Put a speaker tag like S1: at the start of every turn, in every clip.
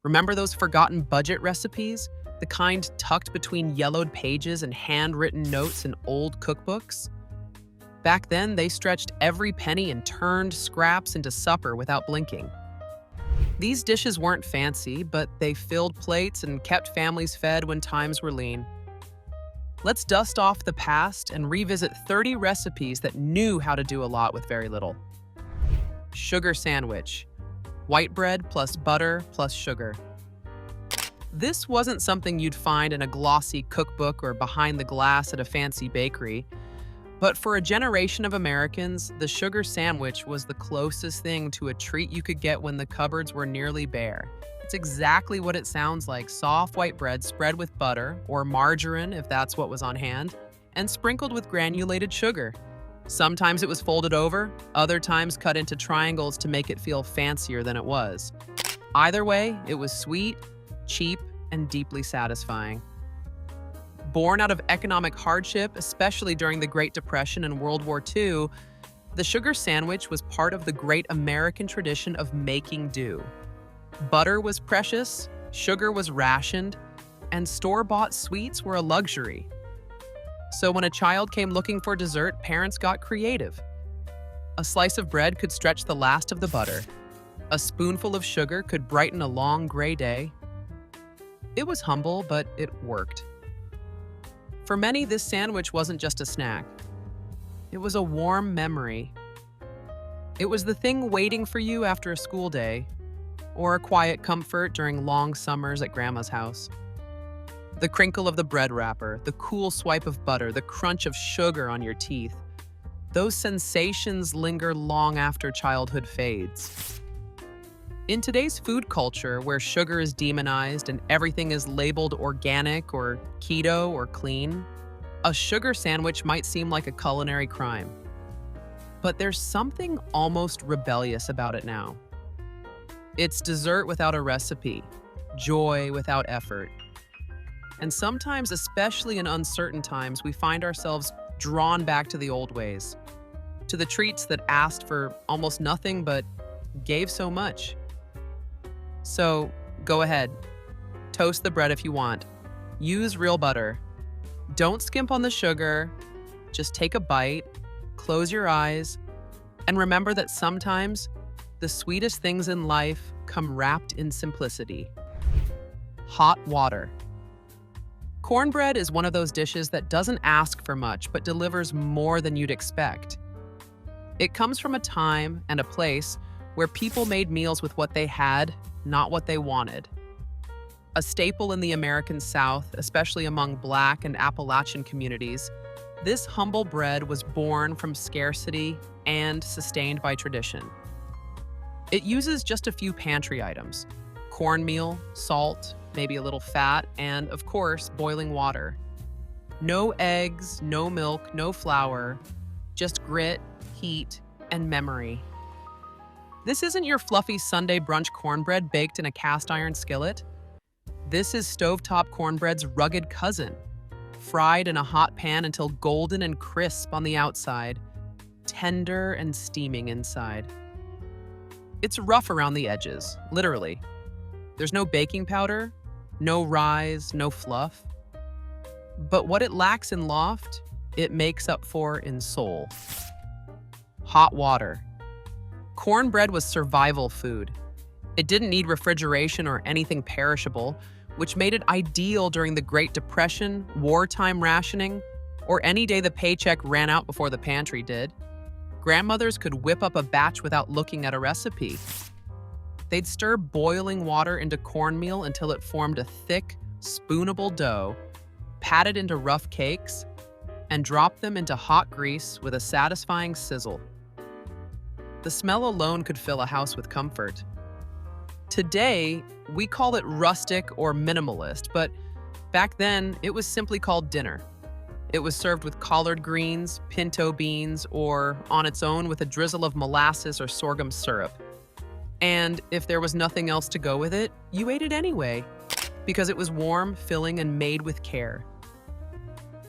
S1: Remember those forgotten budget recipes? The kind tucked between yellowed pages and handwritten notes in old cookbooks? Back then, they stretched every penny and turned scraps into supper without blinking. These dishes weren't fancy, but they filled plates and kept families fed when times were lean. Let's dust off the past and revisit 30 recipes that knew how to do a lot with very little. Sugar sandwich. White bread plus butter plus sugar. This wasn't something you'd find in a glossy cookbook or behind the glass at a fancy bakery. But for a generation of Americans, the sugar sandwich was the closest thing to a treat you could get when the cupboards were nearly bare. It's exactly what it sounds like: soft white bread spread with butter, or margarine if that's what was on hand, and sprinkled with granulated sugar. Sometimes it was folded over, other times cut into triangles to make it feel fancier than it was. Either way, it was sweet, cheap, and deeply satisfying. Born out of economic hardship, especially during the Great Depression and World War II, the sugar sandwich was part of the great American tradition of making do. Butter was precious, sugar was rationed, and store-bought sweets were a luxury. So when a child came looking for dessert, parents got creative. A slice of bread could stretch the last of the butter. A spoonful of sugar could brighten a long gray day. It was humble, but it worked. For many, this sandwich wasn't just a snack. It was a warm memory. It was the thing waiting for you after a school day, or a quiet comfort during long summers at Grandma's house. The crinkle of the bread wrapper, the cool swipe of butter, the crunch of sugar on your teeth. Those sensations linger long after childhood fades. In today's food culture, where sugar is demonized and everything is labeled organic or keto or clean, a sugar sandwich might seem like a culinary crime. But there's something almost rebellious about it now. It's dessert without a recipe, joy without effort. And sometimes, especially in uncertain times, we find ourselves drawn back to the old ways, to the treats that asked for almost nothing but gave so much. So, go ahead. Toast the bread if you want. Use real butter. Don't skimp on the sugar. Just take a bite, close your eyes, and remember that sometimes the sweetest things in life come wrapped in simplicity. Hot water. Cornbread is one of those dishes that doesn't ask for much, but delivers more than you'd expect. It comes from a time and a place where people made meals with what they had, not what they wanted. A staple in the American South, especially among Black and Appalachian communities, this humble bread was born from scarcity and sustained by tradition. It uses just a few pantry items: cornmeal, salt, maybe a little fat, and, of course, boiling water. No eggs, no milk, no flour, just grit, heat, and memory. This isn't your fluffy Sunday brunch cornbread baked in a cast iron skillet. This is stovetop cornbread's rugged cousin, fried in a hot pan until golden and crisp on the outside, tender and steaming inside. It's rough around the edges, literally. There's no baking powder, no rise, no fluff. But what it lacks in loft, it makes up for in soul. Hot water. Cornbread was survival food. It didn't need refrigeration or anything perishable, which made it ideal during the Great Depression, wartime rationing, or any day the paycheck ran out before the pantry did. Grandmothers could whip up a batch without looking at a recipe. They'd stir boiling water into cornmeal until it formed a thick, spoonable dough, pat it into rough cakes, and drop them into hot grease with a satisfying sizzle. The smell alone could fill a house with comfort. Today, we call it rustic or minimalist, but back then, it was simply called dinner. It was served with collard greens, pinto beans, or on its own with a drizzle of molasses or sorghum syrup. And if there was nothing else to go with it, you ate it anyway, because it was warm, filling, and made with care.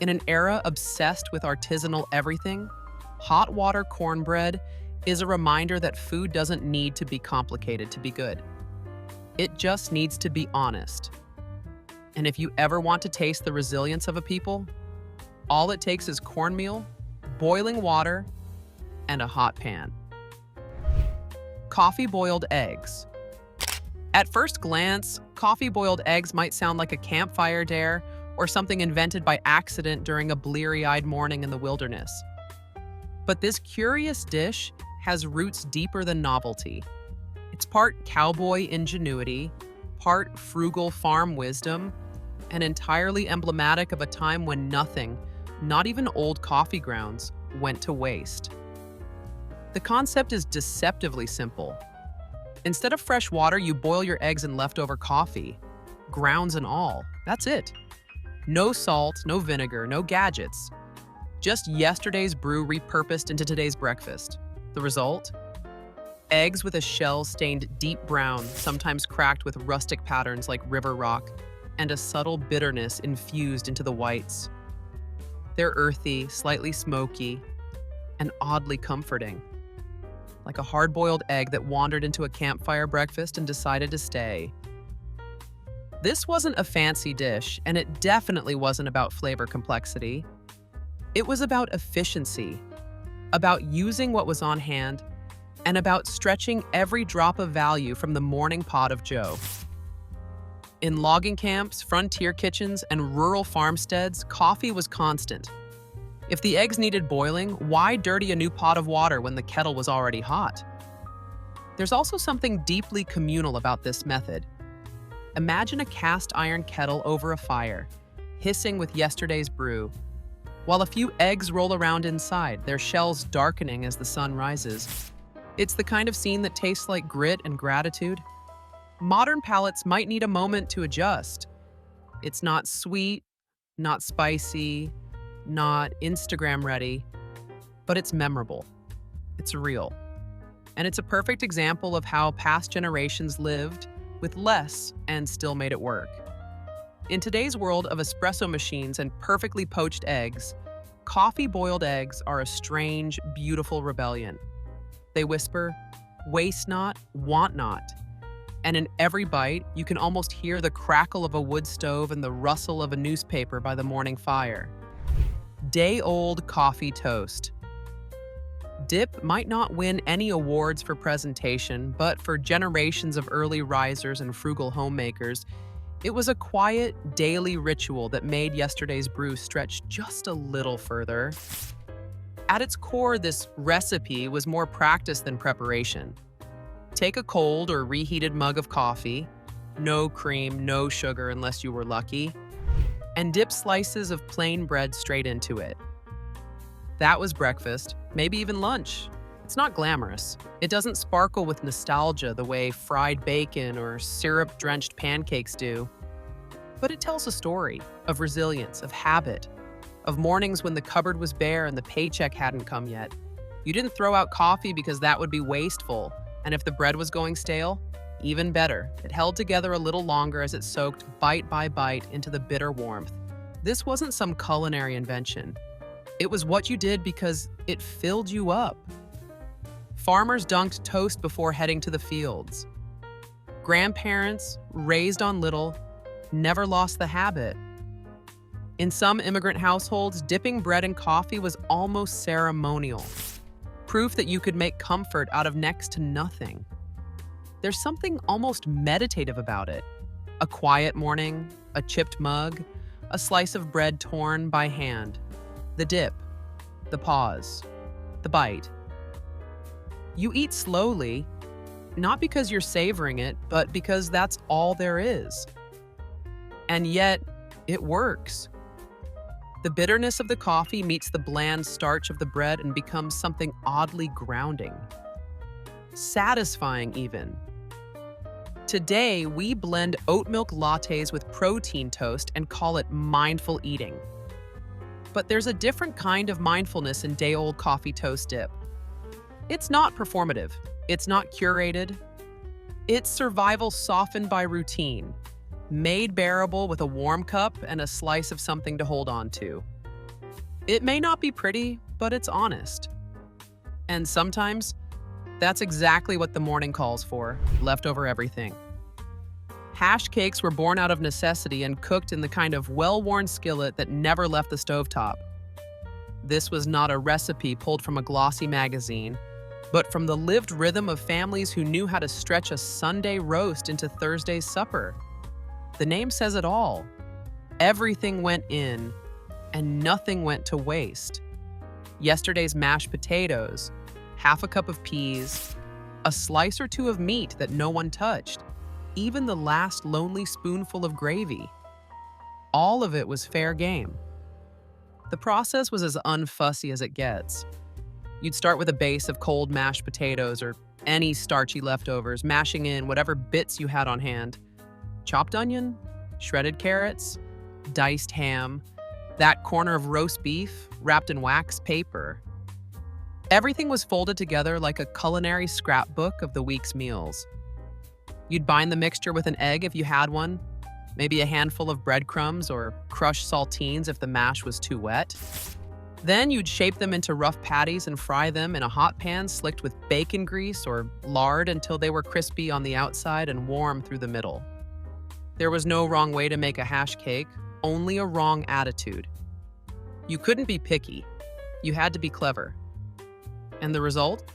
S1: In an era obsessed with artisanal everything, hot water cornbread is a reminder that food doesn't need to be complicated to be good. It just needs to be honest. And if you ever want to taste the resilience of a people, all it takes is cornmeal, boiling water, and a hot pan. Coffee-boiled eggs. At first glance, coffee-boiled eggs might sound like a campfire dare or something invented by accident during a bleary-eyed morning in the wilderness. But this curious dish has roots deeper than novelty. It's part cowboy ingenuity, part frugal farm wisdom, and entirely emblematic of a time when nothing, not even old coffee grounds, went to waste. The concept is deceptively simple. Instead of fresh water, you boil your eggs in leftover coffee, grounds and all. That's it. No salt, no vinegar, no gadgets. Just yesterday's brew repurposed into today's breakfast. The result? Eggs with a shell stained deep brown, sometimes cracked with rustic patterns like river rock, and a subtle bitterness infused into the whites. They're earthy, slightly smoky, and oddly comforting. Like a hard-boiled egg that wandered into a campfire breakfast and decided to stay. This wasn't a fancy dish, and it definitely wasn't about flavor complexity. It was about efficiency, about using what was on hand, and about stretching every drop of value from the morning pot of Joe. In logging camps, frontier kitchens, and rural farmsteads, coffee was constant. If the eggs needed boiling, why dirty a new pot of water when the kettle was already hot? There's also something deeply communal about this method. Imagine a cast iron kettle over a fire, hissing with yesterday's brew, while a few eggs roll around inside, their shells darkening as the sun rises. It's the kind of scene that tastes like grit and gratitude. Modern palates might need a moment to adjust. It's not sweet, not spicy, not Instagram ready, but it's memorable. It's real. And it's a perfect example of how past generations lived with less and still made it work. In today's world of espresso machines and perfectly poached eggs, coffee-boiled eggs are a strange, beautiful rebellion. They whisper, "Waste not, want not." And in every bite, you can almost hear the crackle of a wood stove and the rustle of a newspaper by the morning fire. Day-old coffee toast. Dip might not win any awards for presentation, but for generations of early risers and frugal homemakers, it was a quiet, daily ritual that made yesterday's brew stretch just a little further. At its core, this recipe was more practice than preparation. Take a cold or reheated mug of coffee, no cream, no sugar unless you were lucky, and dip slices of plain bread straight into it. That was breakfast, maybe even lunch. It's not glamorous. It doesn't sparkle with nostalgia the way fried bacon or syrup-drenched pancakes do. But it tells a story of resilience, of habit, of mornings when the cupboard was bare and the paycheck hadn't come yet. You didn't throw out coffee because that would be wasteful, and if the bread was going stale, even better. It held together a little longer as it soaked bite by bite into the bitter warmth. This wasn't some culinary invention. It was what you did because it filled you up. Farmers dunked toast before heading to the fields. Grandparents, raised on little, never lost the habit. In some immigrant households, dipping bread in coffee was almost ceremonial, proof that you could make comfort out of next to nothing. There's something almost meditative about it. A quiet morning, a chipped mug, a slice of bread torn by hand. The dip, the pause, the bite. You eat slowly, not because you're savoring it, but because that's all there is. And yet, it works. The bitterness of the coffee meets the bland starch of the bread and becomes something oddly grounding. Satisfying, even. Today, we blend oat milk lattes with protein toast and call it mindful eating. But there's a different kind of mindfulness in day-old coffee toast dip. It's not performative. It's not curated. It's survival softened by routine, made bearable with a warm cup and a slice of something to hold on to. It may not be pretty, but it's honest. And sometimes, that's exactly what the morning calls for, leftover everything. Hash cakes were born out of necessity and cooked in the kind of well-worn skillet that never left the stovetop. This was not a recipe pulled from a glossy magazine, but from the lived rhythm of families who knew how to stretch a Sunday roast into Thursday's supper. The name says it all. Everything went in, and nothing went to waste. Yesterday's mashed potatoes, half a cup of peas, a slice or two of meat that no one touched, even the last lonely spoonful of gravy. All of it was fair game. The process was as unfussy as it gets. You'd start with a base of cold mashed potatoes or any starchy leftovers, mashing in whatever bits you had on hand. Chopped onion, shredded carrots, diced ham, that corner of roast beef wrapped in wax paper. Everything was folded together like a culinary scrapbook of the week's meals. You'd bind the mixture with an egg if you had one, maybe a handful of breadcrumbs or crushed saltines if the mash was too wet. Then you'd shape them into rough patties and fry them in a hot pan slicked with bacon grease or lard until they were crispy on the outside and warm through the middle. There was no wrong way to make a hash cake, only a wrong attitude. You couldn't be picky. You had to be clever. And the result?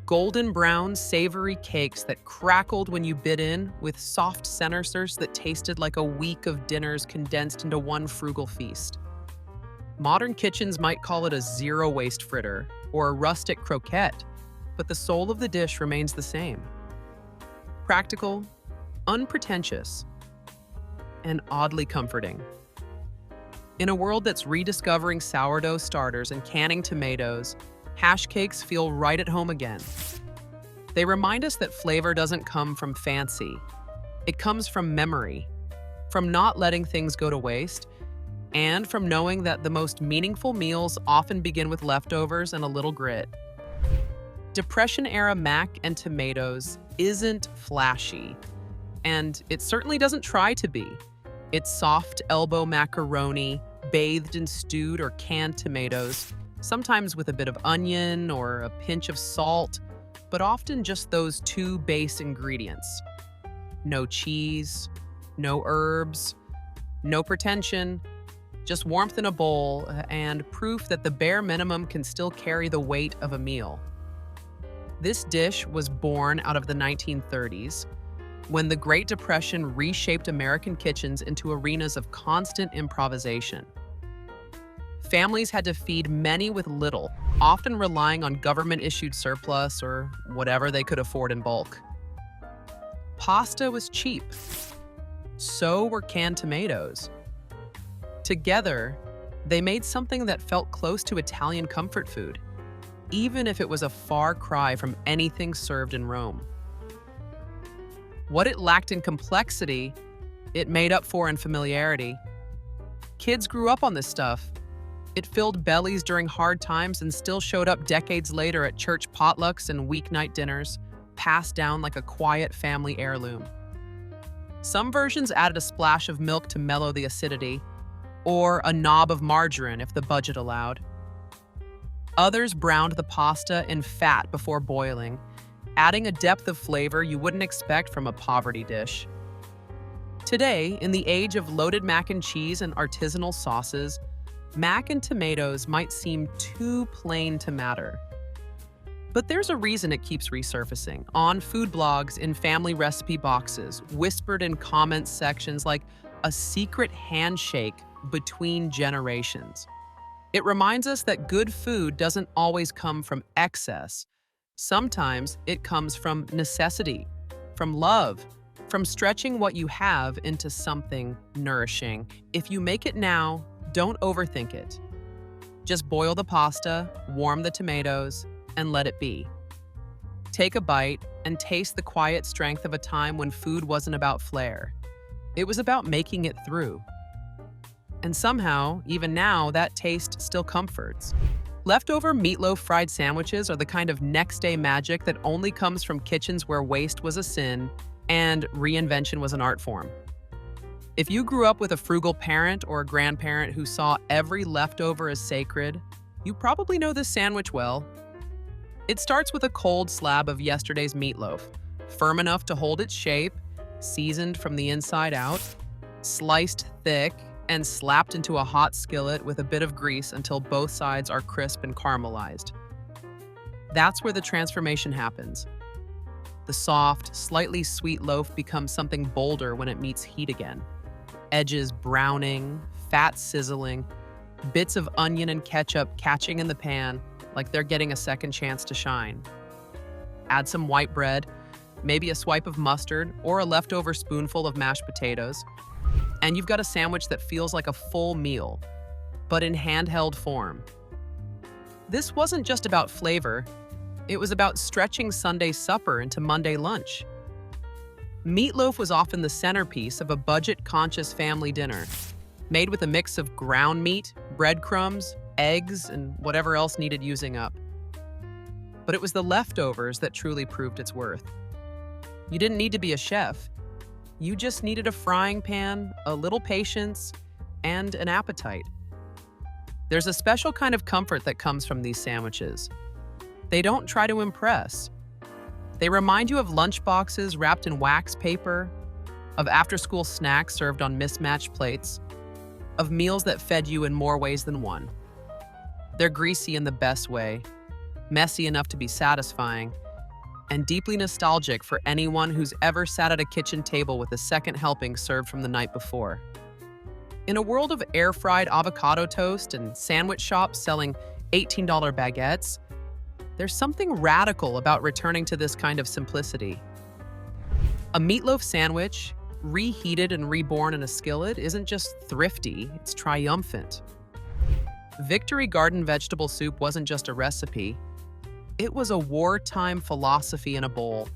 S1: Golden brown, savory cakes that crackled when you bit in, with soft centers that tasted like a week of dinners condensed into one frugal feast. Modern kitchens might call it a zero-waste fritter or a rustic croquette, but the soul of the dish remains the same. Practical, unpretentious, and oddly comforting. In a world that's rediscovering sourdough starters and canning tomatoes, hash cakes feel right at home again. They remind us that flavor doesn't come from fancy. It comes from memory, from not letting things go to waste, and from knowing that the most meaningful meals often begin with leftovers and a little grit. Depression-era mac and tomatoes isn't flashy, and it certainly doesn't try to be. It's soft elbow macaroni, bathed in stewed or canned tomatoes, sometimes with a bit of onion or a pinch of salt, but often just those two base ingredients. No cheese, no herbs, no pretension, just warmth in a bowl and proof that the bare minimum can still carry the weight of a meal. This dish was born out of the 1930s, when the Great Depression reshaped American kitchens into arenas of constant improvisation. Families had to feed many with little, often relying on government-issued surplus or whatever they could afford in bulk. Pasta was cheap. So were canned tomatoes. Together, they made something that felt close to Italian comfort food, even if it was a far cry from anything served in Rome. What it lacked in complexity, it made up for in familiarity. Kids grew up on this stuff. It filled bellies during hard times and still showed up decades later at church potlucks and weeknight dinners, passed down like a quiet family heirloom. Some versions added a splash of milk to mellow the acidity, or a knob of margarine if the budget allowed. Others browned the pasta in fat before boiling, adding a depth of flavor you wouldn't expect from a poverty dish. Today, in the age of loaded mac and cheese and artisanal sauces, mac and tomatoes might seem too plain to matter. But there's a reason it keeps resurfacing, on food blogs, in family recipe boxes, whispered in comment sections like a secret handshake between generations. It reminds us that good food doesn't always come from excess. Sometimes it comes from necessity, from love, from stretching what you have into something nourishing. If you make it now, don't overthink it. Just boil the pasta, warm the tomatoes, and let it be. Take a bite and taste the quiet strength of a time when food wasn't about flair. It was about making it through. And somehow, even now, that taste still comforts. Leftover meatloaf fried sandwiches are the kind of next-day magic that only comes from kitchens where waste was a sin and reinvention was an art form. If you grew up with a frugal parent or a grandparent who saw every leftover as sacred, you probably know this sandwich well. It starts with a cold slab of yesterday's meatloaf, firm enough to hold its shape, seasoned from the inside out, sliced thick, and slapped into a hot skillet with a bit of grease until both sides are crisp and caramelized. That's where the transformation happens. The soft, slightly sweet loaf becomes something bolder when it meets heat again. Edges browning, fat sizzling, bits of onion and ketchup catching in the pan like they're getting a second chance to shine. Add some white bread, maybe a swipe of mustard or a leftover spoonful of mashed potatoes, and you've got a sandwich that feels like a full meal, but in handheld form. This wasn't just about flavor, it was about stretching Sunday supper into Monday lunch. Meatloaf was often the centerpiece of a budget-conscious family dinner, made with a mix of ground meat, breadcrumbs, eggs, and whatever else needed using up. But it was the leftovers that truly proved its worth. You didn't need to be a chef. You just needed a frying pan, a little patience, and an appetite. There's a special kind of comfort that comes from these sandwiches. They don't try to impress. They remind you of lunchboxes wrapped in wax paper, of after-school snacks served on mismatched plates, of meals that fed you in more ways than one. They're greasy in the best way, messy enough to be satisfying, and deeply nostalgic for anyone who's ever sat at a kitchen table with a second helping served from the night before. In a world of air-fried avocado toast and sandwich shops selling $18 baguettes, there's something radical about returning to this kind of simplicity. A meatloaf sandwich, reheated and reborn in a skillet, isn't just thrifty, it's triumphant. Victory Garden vegetable soup wasn't just a recipe, it was a wartime philosophy in a bowl.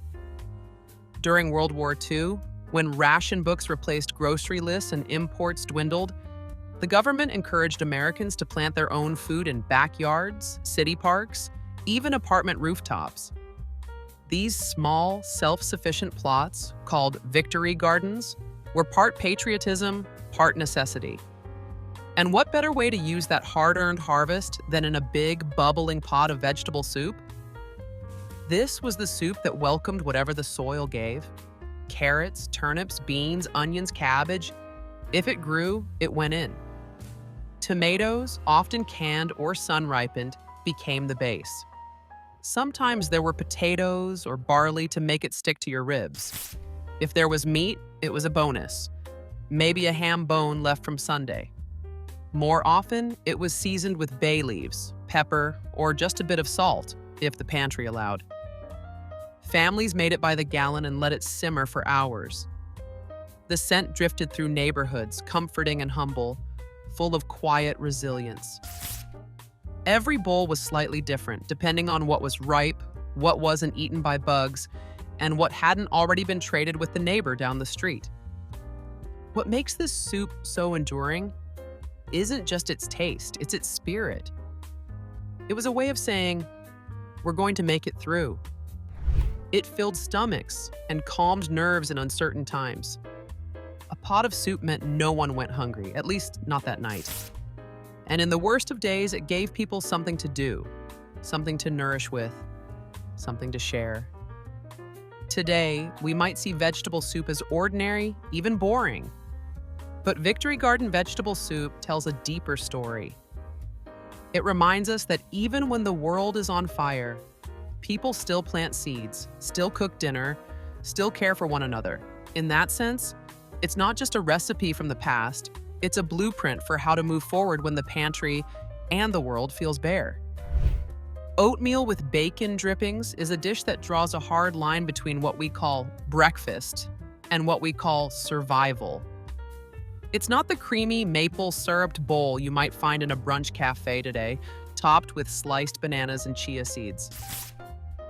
S1: During World War II, when ration books replaced grocery lists and imports dwindled, the government encouraged Americans to plant their own food in backyards, city parks, even apartment rooftops. These small, self-sufficient plots, called victory gardens, were part patriotism, part necessity. And what better way to use that hard-earned harvest than in a big, bubbling pot of vegetable soup? This was the soup that welcomed whatever the soil gave. Carrots, turnips, beans, onions, cabbage. If it grew, it went in. Tomatoes, often canned or sun-ripened, became the base. Sometimes there were potatoes or barley to make it stick to your ribs. If there was meat, it was a bonus. Maybe a ham bone left from Sunday. More often, it was seasoned with bay leaves, pepper, or just a bit of salt, if the pantry allowed. Families made it by the gallon and let it simmer for hours. The scent drifted through neighborhoods, comforting and humble, full of quiet resilience. Every bowl was slightly different, depending on what was ripe, what wasn't eaten by bugs, and what hadn't already been traded with the neighbor down the street. What makes this soup so enduring isn't just its taste, it's its spirit. It was a way of saying, we're going to make it through. It filled stomachs and calmed nerves in uncertain times. A pot of soup meant no one went hungry, at least not that night. And in the worst of days, it gave people something to do, something to nourish with, something to share. Today, we might see vegetable soup as ordinary, even boring. But Victory Garden vegetable soup tells a deeper story. It reminds us that even when the world is on fire, people still plant seeds, still cook dinner, still care for one another. In that sense, it's not just a recipe from the past, it's a blueprint for how to move forward when the pantry and the world feels bare. Oatmeal with bacon drippings is a dish that draws a hard line between what we call breakfast and what we call survival. It's not the creamy maple syruped bowl you might find in a brunch cafe today, topped with sliced bananas and chia seeds.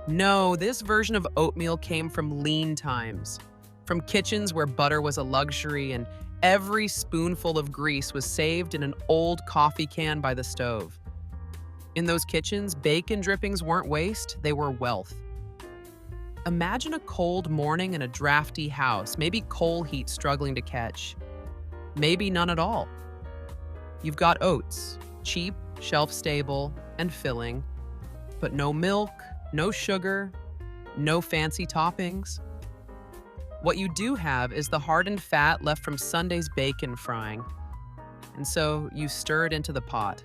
S1: No, this version of oatmeal came from lean times, from kitchens where butter was a luxury and every spoonful of grease was saved in an old coffee can by the stove. In those kitchens, bacon drippings weren't waste, they were wealth. Imagine a cold morning in a drafty house, maybe coal heat struggling to catch. Maybe none at all. You've got oats, cheap, shelf-stable, and filling, but no milk, no sugar, no fancy toppings. What you do have is the hardened fat left from Sunday's bacon frying, and so you stir it into the pot.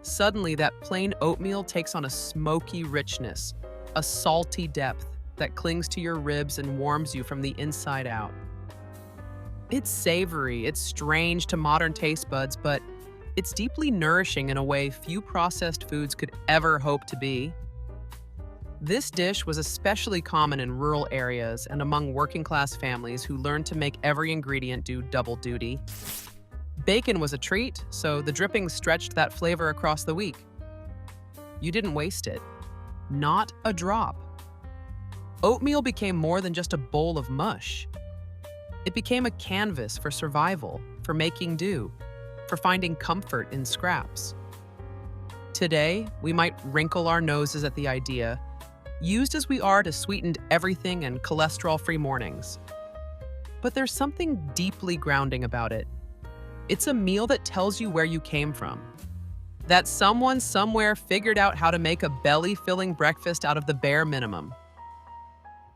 S1: Suddenly, that plain oatmeal takes on a smoky richness, a salty depth that clings to your ribs and warms you from the inside out. It's savory, it's strange to modern taste buds, but it's deeply nourishing in a way few processed foods could ever hope to be. This dish was especially common in rural areas and among working-class families who learned to make every ingredient do double duty. Bacon was a treat, so the drippings stretched that flavor across the week. You didn't waste it. Not a drop. Oatmeal became more than just a bowl of mush. It became a canvas for survival, for making do, for finding comfort in scraps. Today, we might wrinkle our noses at the idea, used as we are to sweeten everything and cholesterol-free mornings. But there's something deeply grounding about it. It's a meal that tells you where you came from. That someone somewhere figured out how to make a belly-filling breakfast out of the bare minimum.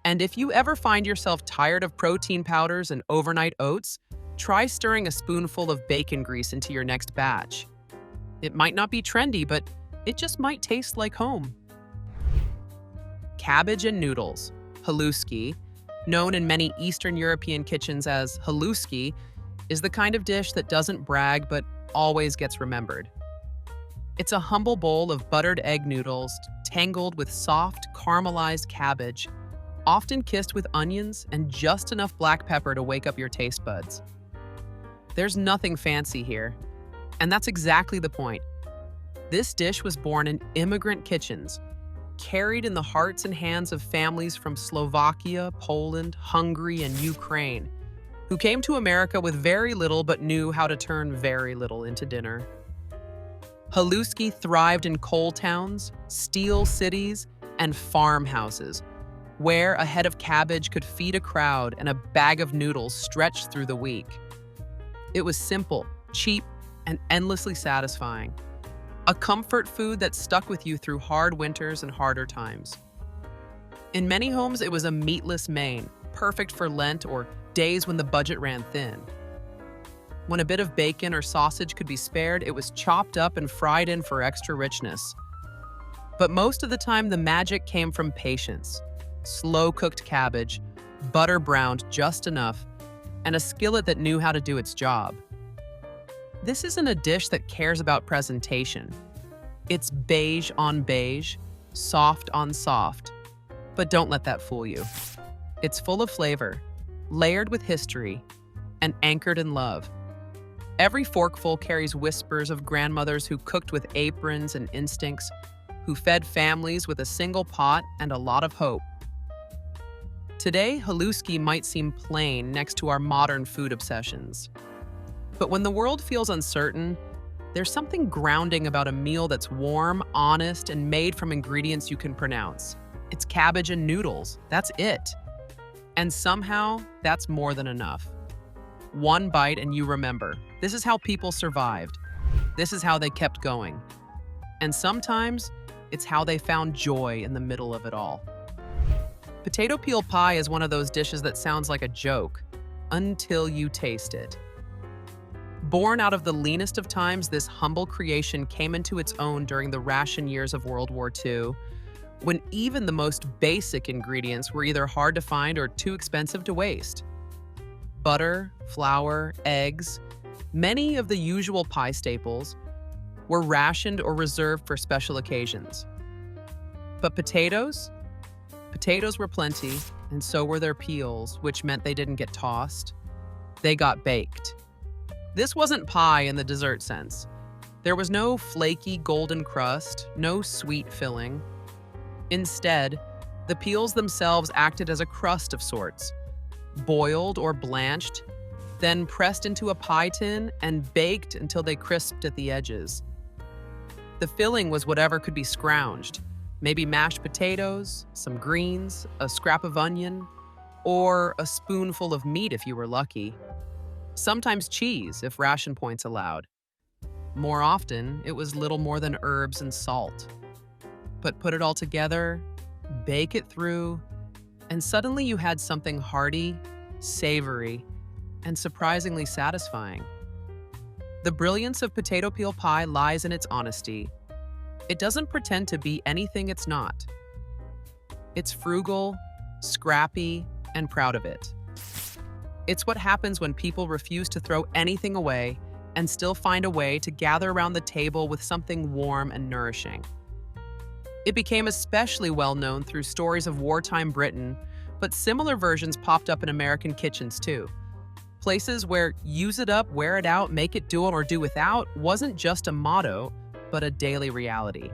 S1: And if you ever find yourself tired of protein powders and overnight oats, try stirring a spoonful of bacon grease into your next batch. It might not be trendy, but it just might taste like home. Cabbage and noodles, haluski, known in many Eastern European kitchens as haluski, is the kind of dish that doesn't brag but always gets remembered. It's a humble bowl of buttered egg noodles tangled with soft, caramelized cabbage, often kissed with onions and just enough black pepper to wake up your taste buds. There's nothing fancy here, and that's exactly the point. This dish was born in immigrant kitchens, carried in the hearts and hands of families from Slovakia, Poland, Hungary, and Ukraine, who came to America with very little but knew how to turn very little into dinner. Haluski thrived in coal towns, steel cities, and farmhouses, where a head of cabbage could feed a crowd and a bag of noodles stretched through the week. It was simple, cheap, and endlessly satisfying. A comfort food that stuck with you through hard winters and harder times. In many homes, it was a meatless main, perfect for Lent or days when the budget ran thin. When a bit of bacon or sausage could be spared, it was chopped up and fried in for extra richness. But most of the time, the magic came from patience. Slow-cooked cabbage, butter browned just enough, and a skillet that knew how to do its job. This isn't a dish that cares about presentation. It's beige on beige, soft on soft. But don't let that fool you. It's full of flavor, layered with history, and anchored in love. Every forkful carries whispers of grandmothers who cooked with aprons and instincts, who fed families with a single pot and a lot of hope. Today, haluski might seem plain next to our modern food obsessions. But when the world feels uncertain, there's something grounding about a meal that's warm, honest, and made from ingredients you can pronounce. It's cabbage and noodles. That's it. And somehow, that's more than enough. One bite and you remember. This is how people survived. This is how they kept going. And sometimes, it's how they found joy in the middle of it all. Potato peel pie is one of those dishes that sounds like a joke, until you taste it. Born out of the leanest of times, this humble creation came into its own during the ration years of World War II, when even the most basic ingredients were either hard to find or too expensive to waste. Butter, flour, eggs, many of the usual pie staples, were rationed or reserved for special occasions. But potatoes? Potatoes were plenty, and so were their peels, which meant they didn't get tossed. They got baked. This wasn't pie in the dessert sense. There was no flaky golden crust, no sweet filling. Instead, the peels themselves acted as a crust of sorts, boiled or blanched, then pressed into a pie tin and baked until they crisped at the edges. The filling was whatever could be scrounged, maybe mashed potatoes, some greens, a scrap of onion, or a spoonful of meat if you were lucky. Sometimes cheese, if ration points allowed. More often, it was little more than herbs and salt. But put it all together, bake it through, And suddenly you had something hearty, savory, and surprisingly satisfying. The brilliance of potato peel pie lies in its honesty. It doesn't pretend to be anything it's not. It's frugal, scrappy, and proud of it. It's what happens when people refuse to throw anything away and still find a way to gather around the table with something warm and nourishing. It became especially well known through stories of wartime Britain, but similar versions popped up in American kitchens too. Places where use it up, wear it out, make it do it or do without wasn't just a motto, but a daily reality.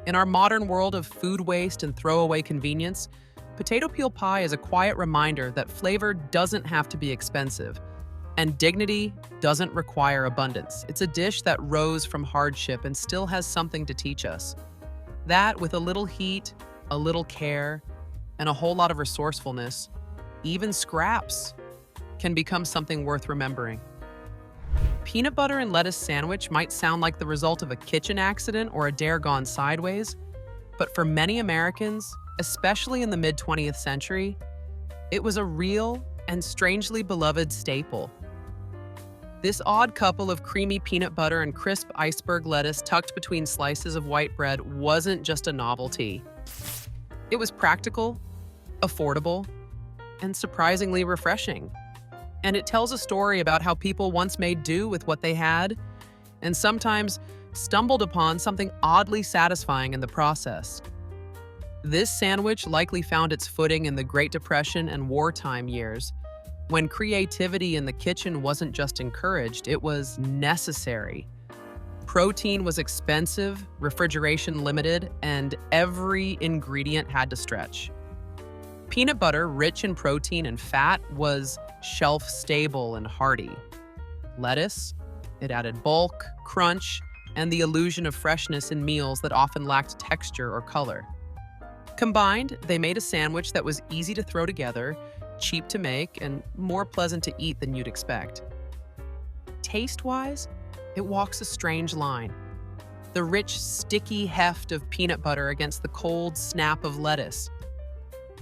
S1: In our modern world of food waste and throwaway convenience, potato peel pie is a quiet reminder that flavor doesn't have to be expensive, and dignity doesn't require abundance. It's a dish that rose from hardship and still has something to teach us. That, with a little heat, a little care, and a whole lot of resourcefulness, even scraps, can become something worth remembering. Peanut butter and lettuce sandwich might sound like the result of a kitchen accident or a dare gone sideways, but for many Americans, especially in the mid-20th century, it was a real and strangely beloved staple. This odd couple of creamy peanut butter and crisp iceberg lettuce tucked between slices of white bread wasn't just a novelty. It was practical, affordable, and surprisingly refreshing. And it tells a story about how people once made do with what they had, and sometimes stumbled upon something oddly satisfying in the process. This sandwich likely found its footing in the Great Depression and wartime years, when creativity in the kitchen wasn't just encouraged, it was necessary. Protein was expensive, refrigeration limited, and every ingredient had to stretch. Peanut butter, rich in protein and fat, was shelf-stable and hearty. Lettuce, it added bulk, crunch, and the illusion of freshness in meals that often lacked texture or color. Combined, they made a sandwich that was easy to throw together, cheap to make, and more pleasant to eat than you'd expect. Taste-wise, it walks a strange line. The rich, sticky heft of peanut butter against the cold snap of lettuce.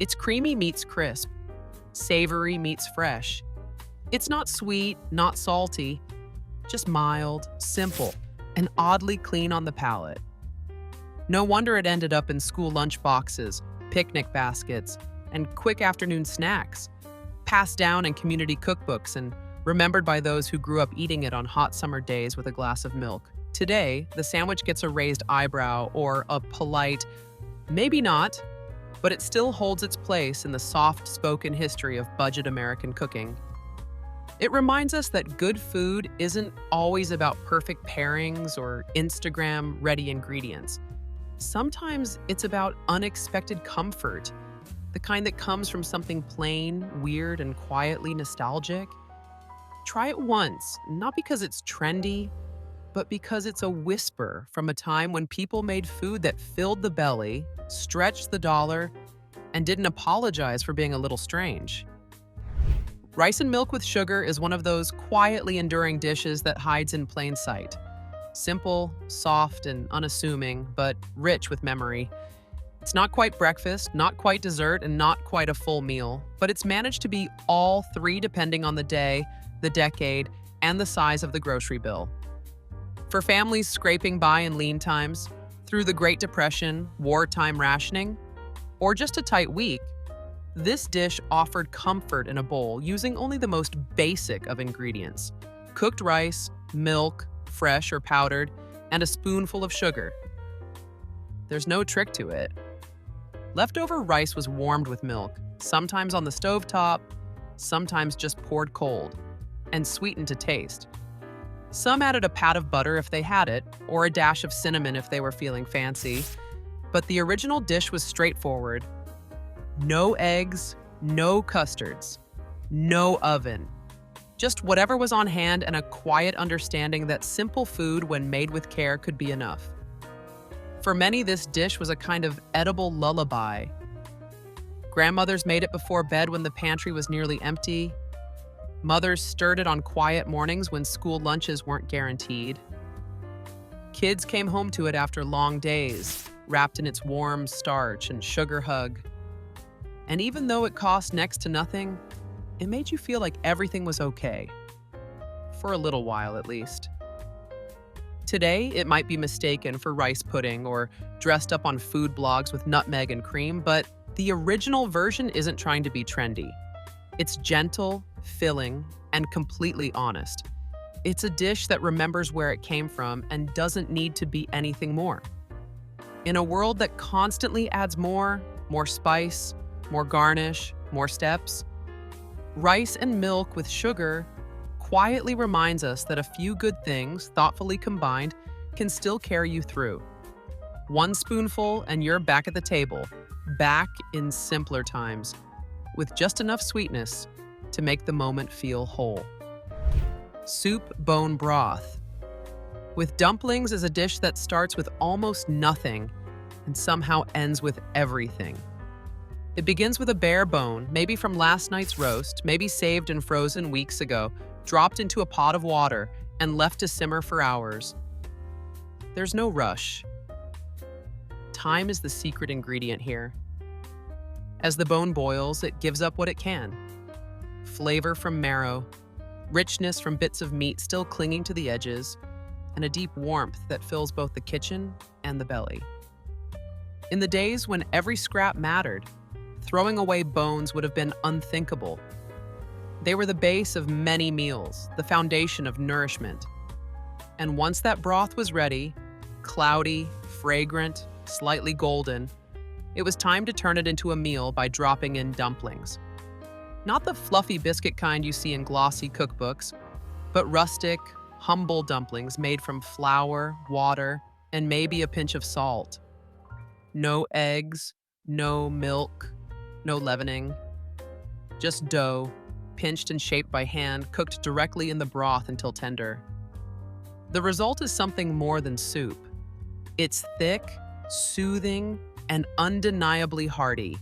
S1: It's creamy meets crisp, savory meets fresh. It's not sweet, not salty, just mild, simple, and oddly clean on the palate. No wonder it ended up in school lunch boxes, picnic baskets, and quick afternoon snacks, passed down in community cookbooks and remembered by those who grew up eating it on hot summer days with a glass of milk. Today, the sandwich gets a raised eyebrow or a polite, maybe not, but it still holds its place in the soft-spoken history of budget American cooking. It reminds us that good food isn't always about perfect pairings or Instagram-ready ingredients. Sometimes it's about unexpected comfort, the kind that comes from something plain, weird, and quietly nostalgic. Try it once, not because it's trendy, but because it's a whisper from a time when people made food that filled the belly, stretched the dollar, and didn't apologize for being a little strange. Rice and milk with sugar is one of those quietly enduring dishes that hides in plain sight. Simple, soft, and unassuming, but rich with memory. It's not quite breakfast, not quite dessert, and not quite a full meal, but it's managed to be all three depending on the day, the decade, and the size of the grocery bill. For families scraping by in lean times, through the Great Depression, wartime rationing, or just a tight week, this dish offered comfort in a bowl using only the most basic of ingredients: cooked rice, milk, fresh or powdered, and a spoonful of sugar. There's no trick to it. Leftover rice was warmed with milk, sometimes on the stovetop, sometimes just poured cold, and sweetened to taste. Some added a pat of butter if they had it, or a dash of cinnamon if they were feeling fancy. But the original dish was straightforward. No eggs, no custards, no oven. Just whatever was on hand and a quiet understanding that simple food, when made with care, could be enough. For many, this dish was a kind of edible lullaby. Grandmothers made it before bed when the pantry was nearly empty. Mothers stirred it on quiet mornings when school lunches weren't guaranteed. Kids came home to it after long days, wrapped in its warm starch and sugar hug. And even though it cost next to nothing, it made you feel like everything was okay. For a little while, at least. Today, it might be mistaken for rice pudding or dressed up on food blogs with nutmeg and cream, but the original version isn't trying to be trendy. It's gentle, filling, and completely honest. It's a dish that remembers where it came from and doesn't need to be anything more. In a world that constantly adds more spice, more garnish, more steps, rice and milk with sugar quietly reminds us that a few good things, thoughtfully combined, can still carry you through. One spoonful and you're back at the table, back in simpler times, with just enough sweetness to make the moment feel whole. Soup bone broth. With dumplings is a dish that starts with almost nothing and somehow ends with everything. It begins with a bare bone, maybe from last night's roast, maybe saved and frozen weeks ago, dropped into a pot of water and left to simmer for hours. There's no rush. Time is the secret ingredient here. As the bone boils, it gives up what it can. Flavor from marrow, richness from bits of meat still clinging to the edges, and a deep warmth that fills both the kitchen and the belly. In the days when every scrap mattered, throwing away bones would have been unthinkable. They were the base of many meals, the foundation of nourishment. And once that broth was ready, cloudy, fragrant, slightly golden, it was time to turn it into a meal by dropping in dumplings. Not the fluffy biscuit kind you see in glossy cookbooks, but rustic, humble dumplings made from flour, water, and maybe a pinch of salt. No eggs, no milk, no leavening. Just dough, pinched and shaped by hand, cooked directly in the broth until tender. The result is something more than soup. It's thick, soothing, and undeniably hearty.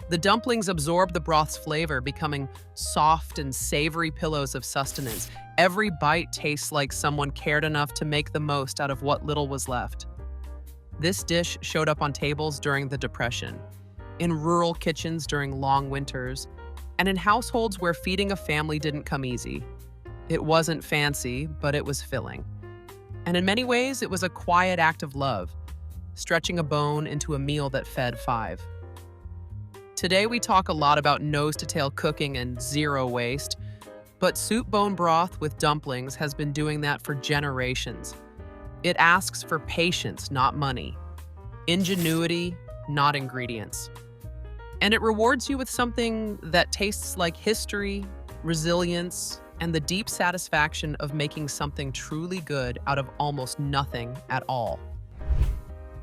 S1: The dumplings absorb the broth's flavor, becoming soft and savory pillows of sustenance. Every bite tastes like someone cared enough to make the most out of what little was left. This dish showed up on tables during the Depression, in rural kitchens during long winters, and in households where feeding a family didn't come easy. It wasn't fancy, but it was filling. And in many ways, it was a quiet act of love, stretching a bone into a meal that fed 5. Today, we talk a lot about nose-to-tail cooking and zero waste, but soup bone broth with dumplings has been doing that for generations. It asks for patience, not money, ingenuity, not ingredients. And it rewards you with something that tastes like history, resilience, and the deep satisfaction of making something truly good out of almost nothing at all.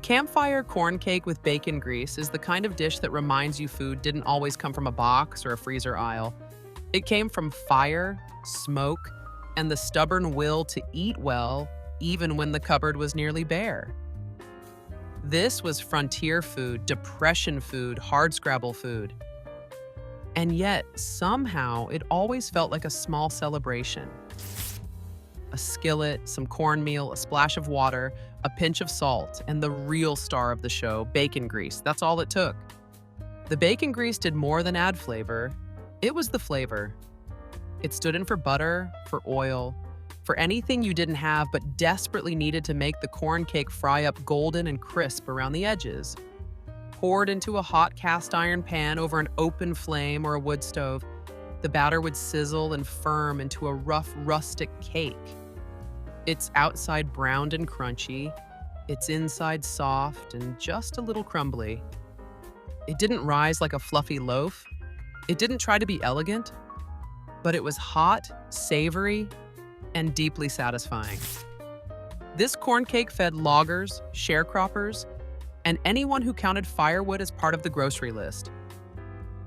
S1: Campfire corn cake with bacon grease is the kind of dish that reminds you food didn't always come from a box or a freezer aisle. It came from fire, smoke, and the stubborn will to eat well, even when the cupboard was nearly bare. This was frontier food, depression food, hardscrabble food. And yet, somehow, it always felt like a small celebration. A skillet, some cornmeal, a splash of water, a pinch of salt, and the real star of the show, bacon grease. That's all it took. The bacon grease did more than add flavor. It was the flavor. It stood in for butter, for oil, for anything you didn't have but desperately needed to make the corn cake fry up golden and crisp around the edges. Poured into a hot cast iron pan over an open flame or a wood stove, the batter would sizzle and firm into a rough, rustic cake. Its outside browned and crunchy, its inside soft and just a little crumbly. It didn't rise like a fluffy loaf. It didn't try to be elegant, but it was hot, savory, and deeply satisfying. This corn cake fed loggers, sharecroppers, and anyone who counted firewood as part of the grocery list.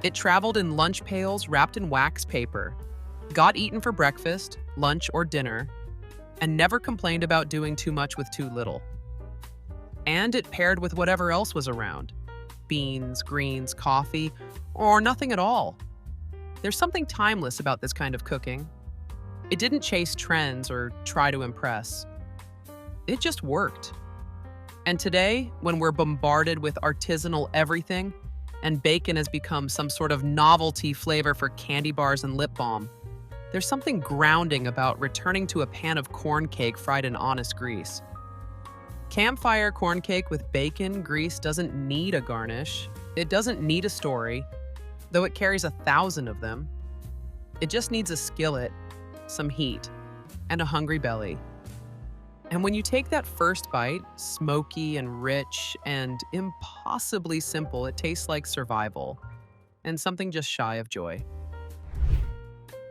S1: It traveled in lunch pails wrapped in wax paper, got eaten for breakfast, lunch, or dinner, and never complained about doing too much with too little. And it paired with whatever else was around: beans, greens, coffee, or nothing at all. There's something timeless about this kind of cooking. It didn't chase trends or try to impress. It just worked. And today, when we're bombarded with artisanal everything, and bacon has become some sort of novelty flavor for candy bars and lip balm. There's something grounding about returning to a pan of corn cake fried in honest grease. Campfire corn cake with bacon grease doesn't need a garnish. It doesn't need a story, though it carries 1,000 of them. It just needs a skillet, some heat, and a hungry belly. And when you take that first bite, smoky and rich and impossibly simple, it tastes like survival and something just shy of joy.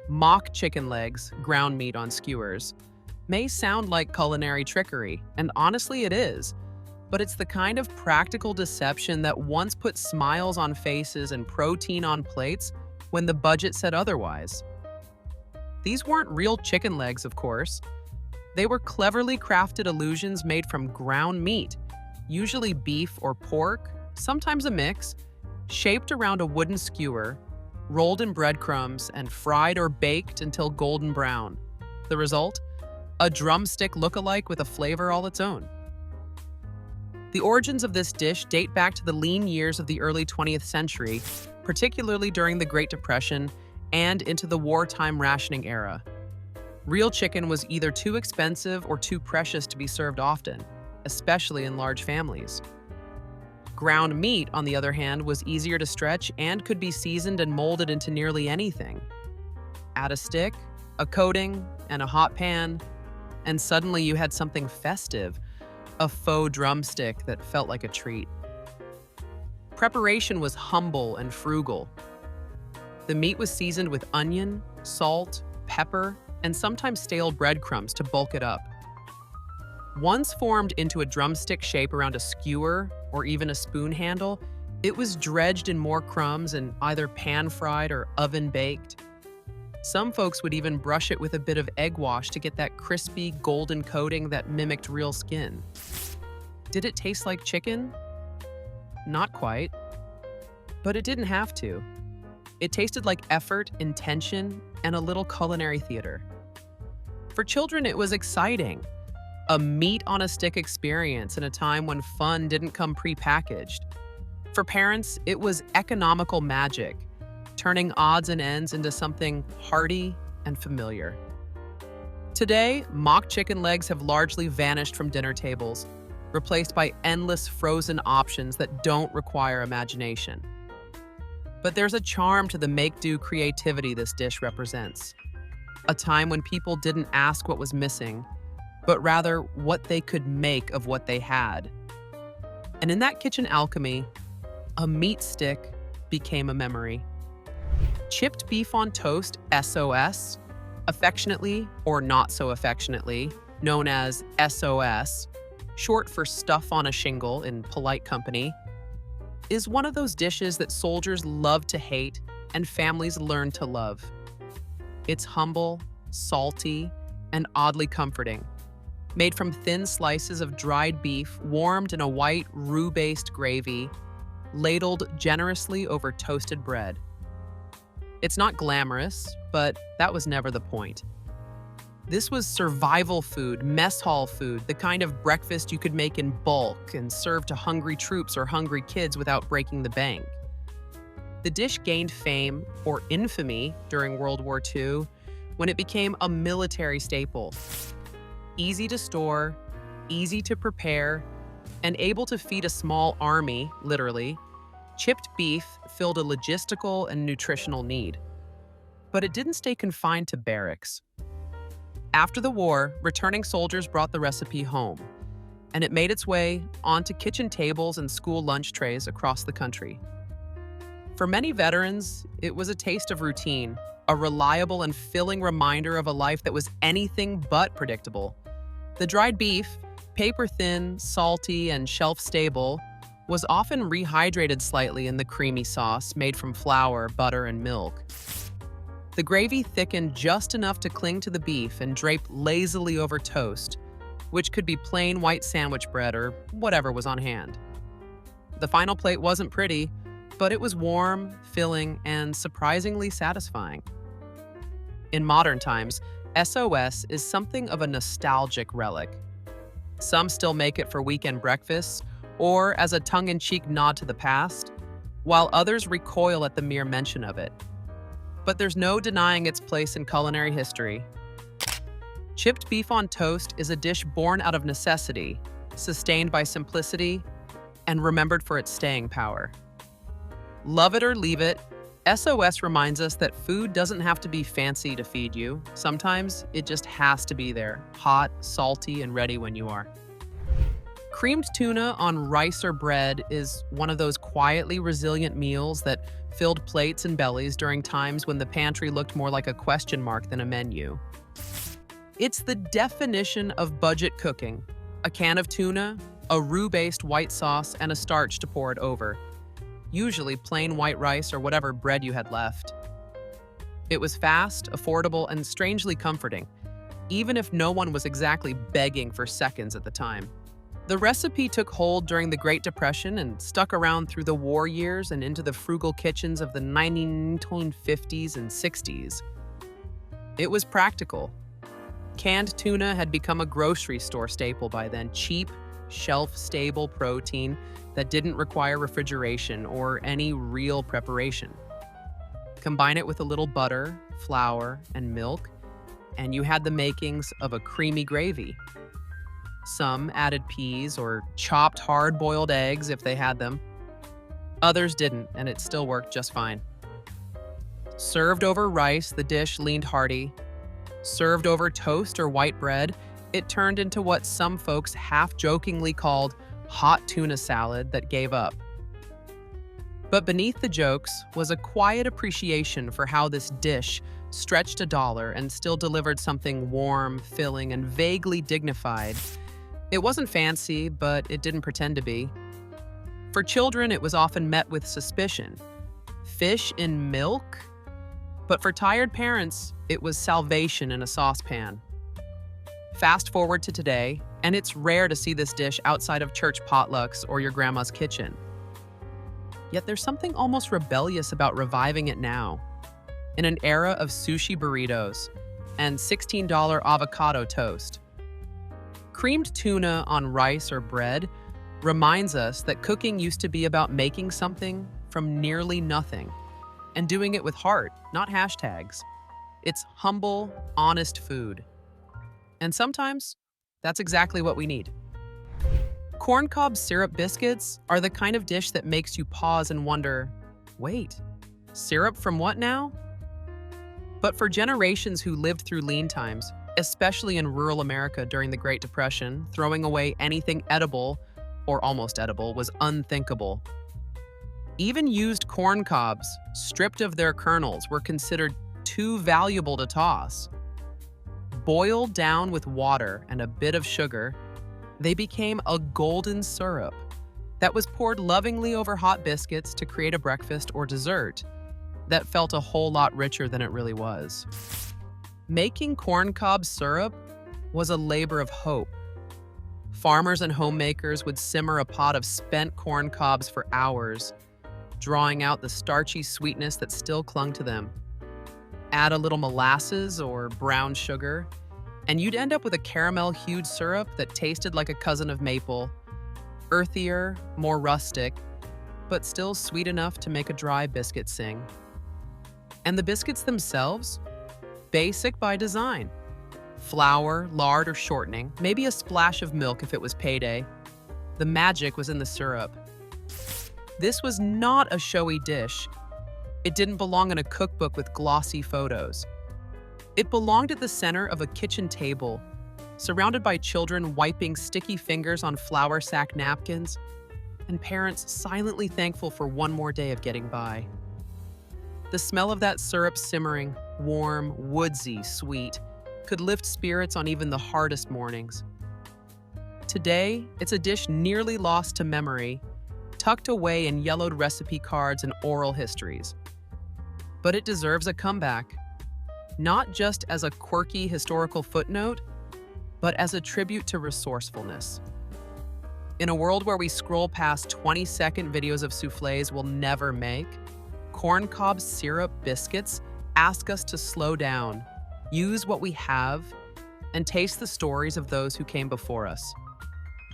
S1: Mock chicken legs, ground meat on skewers, may sound like culinary trickery, and honestly it is, but it's the kind of practical deception that once put smiles on faces and protein on plates when the budget said otherwise. These weren't real chicken legs, of course. They were cleverly crafted illusions made from ground meat, usually beef or pork, sometimes a mix, shaped around a wooden skewer, rolled in breadcrumbs, and fried or baked until golden brown. The result? A drumstick look-alike with a flavor all its own. The origins of this dish date back to the lean years of the early 20th century, particularly during the Great Depression and into the wartime rationing era. Real chicken was either too expensive or too precious to be served often, especially in large families. Ground meat, on the other hand, was easier to stretch and could be seasoned and molded into nearly anything. Add a stick, a coating, and a hot pan, and suddenly you had something festive, a faux drumstick that felt like a treat. Preparation was humble and frugal. The meat was seasoned with onion, salt, pepper, and sometimes stale breadcrumbs to bulk it up. Once formed into a drumstick shape around a skewer or even a spoon handle, it was dredged in more crumbs and either pan-fried or oven-baked. Some folks would even brush it with a bit of egg wash to get that crispy, golden coating that mimicked real skin. Did it taste like chicken? Not quite. But it didn't have to. It tasted like effort, intention, and a little culinary theater. For children, it was exciting. A meat-on-a-stick experience in a time when fun didn't come pre-packaged. For parents, it was economical magic, turning odds and ends into something hearty and familiar. Today, mock chicken legs have largely vanished from dinner tables, replaced by endless frozen options that don't require imagination. But there's a charm to the make-do creativity this dish represents. A time when people didn't ask what was missing, but rather what they could make of what they had. And in that kitchen alchemy, a meat stick became a memory. Chipped beef on toast, SOS, affectionately or not so affectionately, known as SOS, short for stuff on a shingle in polite company, is one of those dishes that soldiers love to hate and families learn to love. It's humble, salty, and oddly comforting. Made from thin slices of dried beef warmed in a white roux-based gravy, ladled generously over toasted bread. It's not glamorous, but that was never the point. This was survival food, mess hall food, the kind of breakfast you could make in bulk and serve to hungry troops or hungry kids without breaking the bank. The dish gained fame, or infamy, during World War II when it became a military staple. Easy to store, easy to prepare, and able to feed a small army, literally, chipped beef filled a logistical and nutritional need. But it didn't stay confined to barracks. After the war, returning soldiers brought the recipe home, and it made its way onto kitchen tables and school lunch trays across the country. For many veterans, it was a taste of routine, a reliable and filling reminder of a life that was anything but predictable. The dried beef, paper-thin, salty, and shelf-stable, was often rehydrated slightly in the creamy sauce made from flour, butter, and milk. The gravy thickened just enough to cling to the beef and drape lazily over toast, which could be plain white sandwich bread or whatever was on hand. The final plate wasn't pretty, but it was warm, filling, and surprisingly satisfying. In modern times, SOS is something of a nostalgic relic. Some still make it for weekend breakfasts or as a tongue-in-cheek nod to the past, while others recoil at the mere mention of it. But there's no denying its place in culinary history. Chipped beef on toast is a dish born out of necessity, sustained by simplicity, and remembered for its staying power. Love it or leave it, SOS reminds us that food doesn't have to be fancy to feed you. Sometimes it just has to be there, hot, salty, and ready when you are. Creamed tuna on rice or bread is one of those quietly resilient meals that filled plates and bellies during times when the pantry looked more like a question mark than a menu. It's the definition of budget cooking. A can of tuna, a roux-based white sauce, and a starch to pour it over. Usually plain white rice or whatever bread you had left. It was fast, affordable, and strangely comforting, even if no one was exactly begging for seconds at the time. The recipe took hold during the Great Depression and stuck around through the war years and into the frugal kitchens of the 1950s and 60s. It was practical. Canned tuna had become a grocery store staple by then, cheap, shelf-stable protein that didn't require refrigeration or any real preparation. Combine it with a little butter, flour, and milk, and you had the makings of a creamy gravy. Some added peas or chopped hard-boiled eggs if they had them. Others didn't, and it still worked just fine. Served over rice, the dish leaned hearty. Served over toast or white bread, it turned into what some folks half-jokingly called hot tuna salad that gave up. But beneath the jokes was a quiet appreciation for how this dish stretched a dollar and still delivered something warm, filling, and vaguely dignified. It wasn't fancy, but it didn't pretend to be. For children, it was often met with suspicion. Fish in milk? But for tired parents, it was salvation in a saucepan. Fast forward to today, and it's rare to see this dish outside of church potlucks or your grandma's kitchen. Yet there's something almost rebellious about reviving it now, in an era of sushi burritos and $16 avocado toast. Creamed tuna on rice or bread reminds us that cooking used to be about making something from nearly nothing and doing it with heart, not hashtags. It's humble, honest food. And sometimes, that's exactly what we need. Corncob syrup biscuits are the kind of dish that makes you pause and wonder, wait, syrup from what now? But for generations who lived through lean times, especially in rural America during the Great Depression, throwing away anything edible or almost edible was unthinkable. Even used corn cobs, stripped of their kernels, were considered too valuable to toss. Boiled down with water and a bit of sugar, they became a golden syrup that was poured lovingly over hot biscuits to create a breakfast or dessert that felt a whole lot richer than it really was. Making corncob syrup was a labor of hope. Farmers and homemakers would simmer a pot of spent corn cobs for hours, drawing out the starchy sweetness that still clung to them. Add a little molasses or brown sugar, and you'd end up with a caramel-hued syrup that tasted like a cousin of maple, earthier, more rustic, but still sweet enough to make a dry biscuit sing. And the biscuits themselves? Basic by design. Flour, lard, or shortening, maybe a splash of milk if it was payday. The magic was in the syrup. This was not a showy dish. It didn't belong in a cookbook with glossy photos. It belonged at the center of a kitchen table, surrounded by children wiping sticky fingers on flour sack napkins, and parents silently thankful for one more day of getting by. The smell of that syrup simmering, warm, woodsy, sweet, could lift spirits on even the hardest mornings. Today, it's a dish nearly lost to memory, tucked away in yellowed recipe cards and oral histories. But it deserves a comeback, not just as a quirky historical footnote, but as a tribute to resourcefulness. In a world where we scroll past 20-second videos of soufflés we'll never make, corncob syrup biscuits ask us to slow down, use what we have, and taste the stories of those who came before us.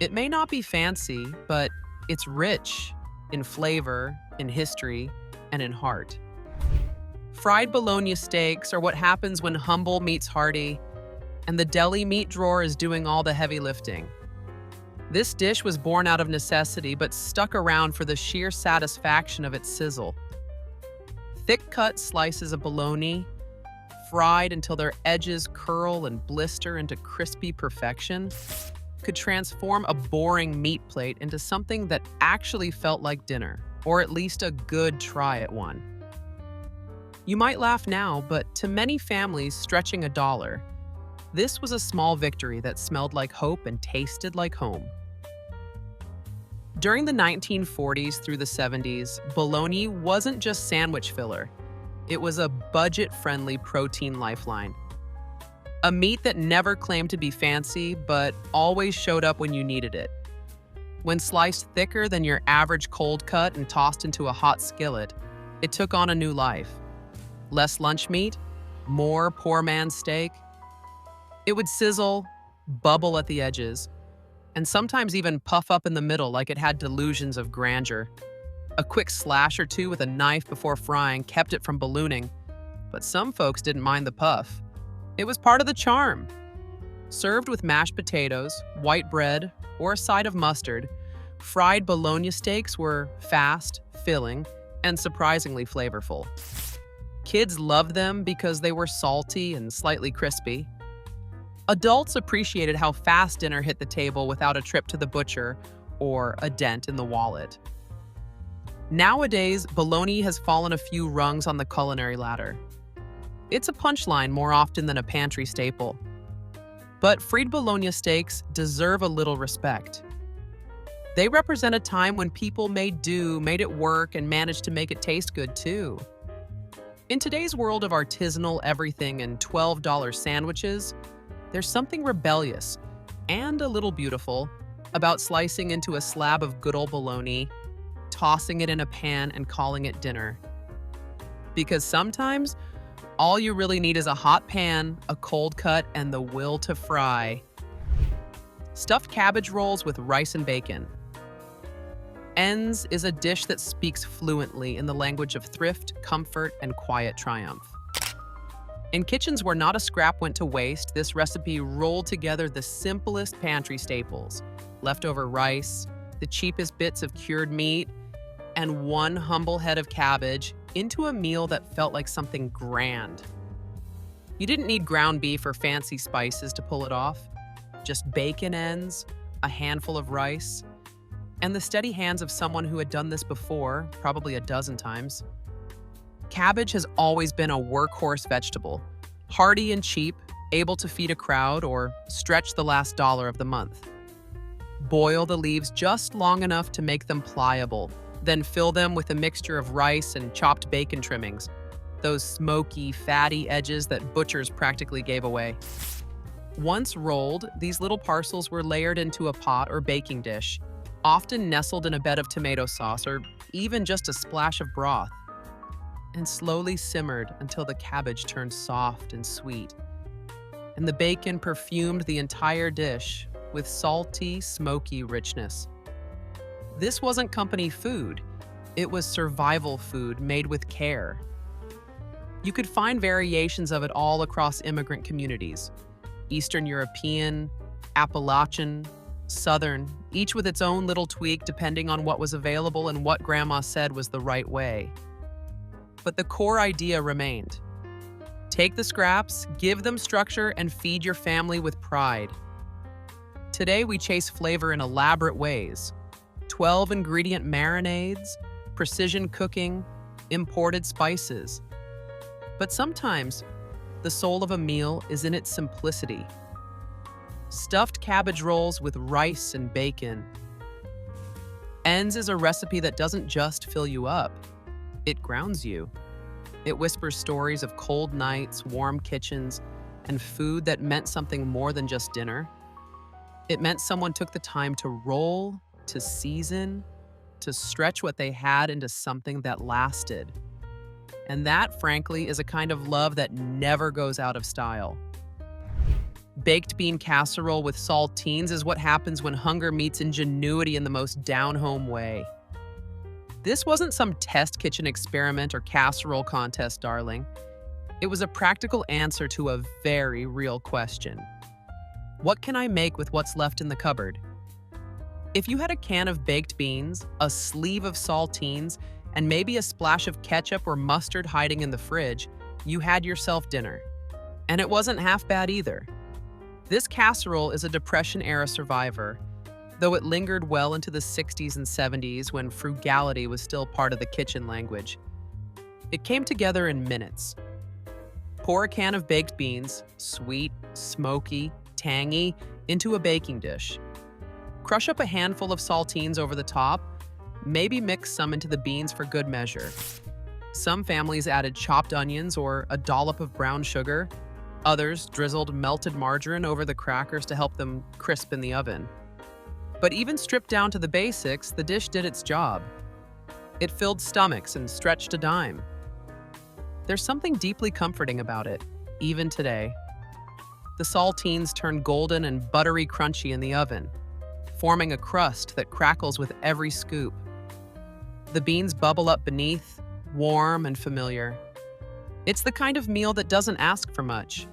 S1: It may not be fancy, but it's rich, in flavor, in history, and in heart. Fried bologna steaks are what happens when humble meets hearty, and the deli meat drawer is doing all the heavy lifting. This dish was born out of necessity but stuck around for the sheer satisfaction of its sizzle. Thick-cut slices of bologna, fried until their edges curl and blister into crispy perfection, could transform a boring meat plate into something that actually felt like dinner, or at least a good try at one. You might laugh now, but to many families stretching a dollar, this was a small victory that smelled like hope and tasted like home. During the 1940s through the 70s, bologna wasn't just sandwich filler. It was a budget-friendly protein lifeline. A meat that never claimed to be fancy, but always showed up when you needed it. When sliced thicker than your average cold cut and tossed into a hot skillet, it took on a new life. Less lunch meat, more poor man's steak. It would sizzle, bubble at the edges, and sometimes even puff up in the middle like it had delusions of grandeur. A quick slash or two with a knife before frying kept it from ballooning, but some folks didn't mind the puff. It was part of the charm. Served with mashed potatoes, white bread, or a side of mustard, fried bologna steaks were fast, filling, and surprisingly flavorful. Kids loved them because they were salty and slightly crispy. Adults appreciated how fast dinner hit the table without a trip to the butcher or a dent in the wallet. Nowadays, bologna has fallen a few rungs on the culinary ladder. It's a punchline more often than a pantry staple. But fried bologna steaks deserve a little respect. They represent a time when people made do, made it work, and managed to make it taste good too. In today's world of artisanal everything and $12 sandwiches, there's something rebellious and a little beautiful about slicing into a slab of good old bologna, tossing it in a pan, and calling it dinner. Because sometimes, all you really need is a hot pan, a cold cut, and the will to fry. Stuffed cabbage rolls with rice and bacon. Ends is a dish that speaks fluently in the language of thrift, comfort, and quiet triumph. In kitchens where not a scrap went to waste, this recipe rolled together the simplest pantry staples: leftover rice, the cheapest bits of cured meat, and one humble head of cabbage into a meal that felt like something grand. You didn't need ground beef or fancy spices to pull it off. Just bacon ends, a handful of rice, and the steady hands of someone who had done this before, probably a dozen times. Cabbage has always been a workhorse vegetable, hearty and cheap, able to feed a crowd or stretch the last dollar of the month. Boil the leaves just long enough to make them pliable, then fill them with a mixture of rice and chopped bacon trimmings, those smoky, fatty edges that butchers practically gave away. Once rolled, these little parcels were layered into a pot or baking dish, often nestled in a bed of tomato sauce or even just a splash of broth, and slowly simmered until the cabbage turned soft and sweet, and the bacon perfumed the entire dish with salty, smoky richness. This wasn't company food. It was survival food made with care. You could find variations of it all across immigrant communities: Eastern European, Appalachian, Southern, each with its own little tweak depending on what was available and what Grandma said was the right way. But the core idea remained. Take the scraps, give them structure, and feed your family with pride. Today, we chase flavor in elaborate ways: 12-ingredient marinades, precision cooking, imported spices. But sometimes, the soul of a meal is in its simplicity. Stuffed cabbage rolls with rice and bacon. Ends is a recipe that doesn't just fill you up. It grounds you. It whispers stories of cold nights, warm kitchens, and food that meant something more than just dinner. It meant someone took the time to roll, to season, to stretch what they had into something that lasted. And that, frankly, is a kind of love that never goes out of style. Baked bean casserole with saltines is what happens when hunger meets ingenuity in the most down-home way. This wasn't some test kitchen experiment or casserole contest, darling. It was a practical answer to a very real question. What can I make with what's left in the cupboard? If you had a can of baked beans, a sleeve of saltines, and maybe a splash of ketchup or mustard hiding in the fridge, you had yourself dinner. And it wasn't half bad either. This casserole is a Depression-era survivor, though it lingered well into the 60s and 70s when frugality was still part of the kitchen language. It came together in minutes. Pour a can of baked beans, sweet, smoky, tangy, into a baking dish. Crush up a handful of saltines over the top, maybe mix some into the beans for good measure. Some families added chopped onions or a dollop of brown sugar. Others drizzled melted margarine over the crackers to help them crisp in the oven. But even stripped down to the basics, the dish did its job. It filled stomachs and stretched a dime. There's something deeply comforting about it, even today. The saltines turn golden and buttery crunchy in the oven, forming a crust that crackles with every scoop. The beans bubble up beneath, warm and familiar. It's the kind of meal that doesn't ask for much.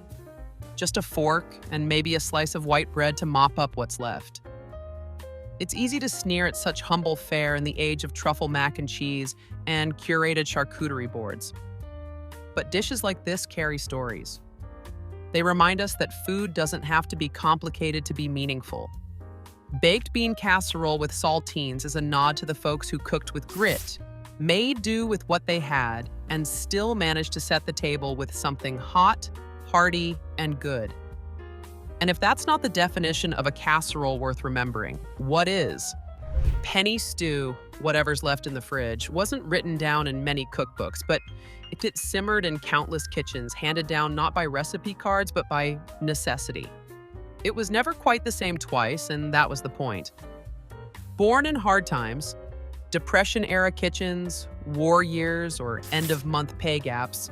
S1: Just a fork and maybe a slice of white bread to mop up what's left. It's easy to sneer at such humble fare in the age of truffle mac and cheese and curated charcuterie boards. But dishes like this carry stories. They remind us that food doesn't have to be complicated to be meaningful. Baked bean casserole with saltines is a nod to the folks who cooked with grit, made do with what they had, and still managed to set the table with something hot, hearty, and good. And if that's not the definition of a casserole worth remembering, what is? Penny stew, whatever's left in the fridge, wasn't written down in many cookbooks, but it simmered in countless kitchens, handed down not by recipe cards, but by necessity. It was never quite the same twice, and that was the point. Born in hard times, Depression-era kitchens, war years, or end-of-month pay gaps,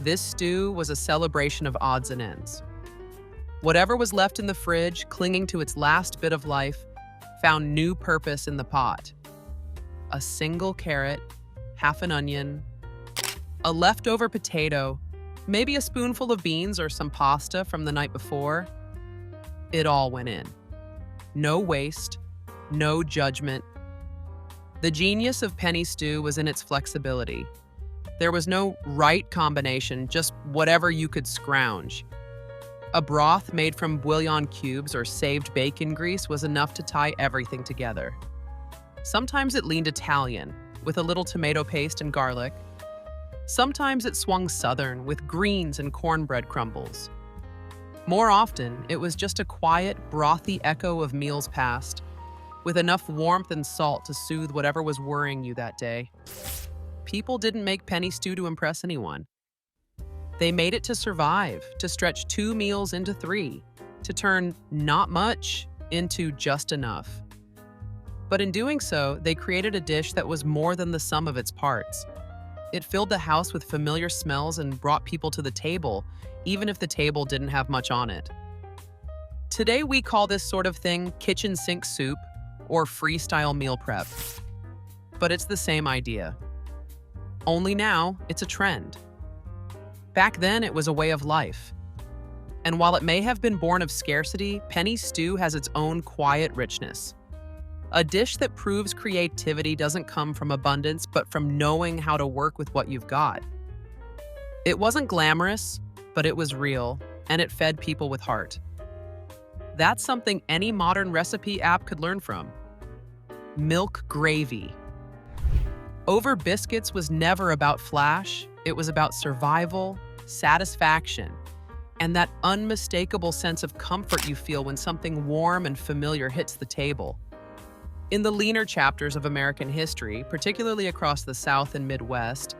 S1: this stew was a celebration of odds and ends. Whatever was left in the fridge, clinging to its last bit of life, found new purpose in the pot. A single carrot, half an onion, a leftover potato, maybe a spoonful of beans or some pasta from the night before. It all went in. No waste, no judgment. The genius of penny stew was in its flexibility. There was no right combination, just whatever you could scrounge. A broth made from bouillon cubes or saved bacon grease was enough to tie everything together. Sometimes it leaned Italian, with a little tomato paste and garlic. Sometimes it swung Southern, with greens and cornbread crumbles. More often, it was just a quiet, brothy echo of meals past, with enough warmth and salt to soothe whatever was worrying you that day. People didn't make penny stew to impress anyone. They made it to survive, to stretch 2 meals into 3, to turn not much into just enough. But in doing so, they created a dish that was more than the sum of its parts. It filled the house with familiar smells and brought people to the table, even if the table didn't have much on it. Today, we call this sort of thing kitchen sink soup or freestyle meal prep. But it's the same idea. Only now, it's a trend. Back then, it was a way of life. And while it may have been born of scarcity, penny stew has its own quiet richness. A dish that proves creativity doesn't come from abundance, but from knowing how to work with what you've got. It wasn't glamorous, but it was real, and it fed people with heart. That's something any modern recipe app could learn from. Milk gravy. Over biscuits was never about flash, it was about survival, satisfaction, and that unmistakable sense of comfort you feel when something warm and familiar hits the table. In the leaner chapters of American history, particularly across the South and Midwest,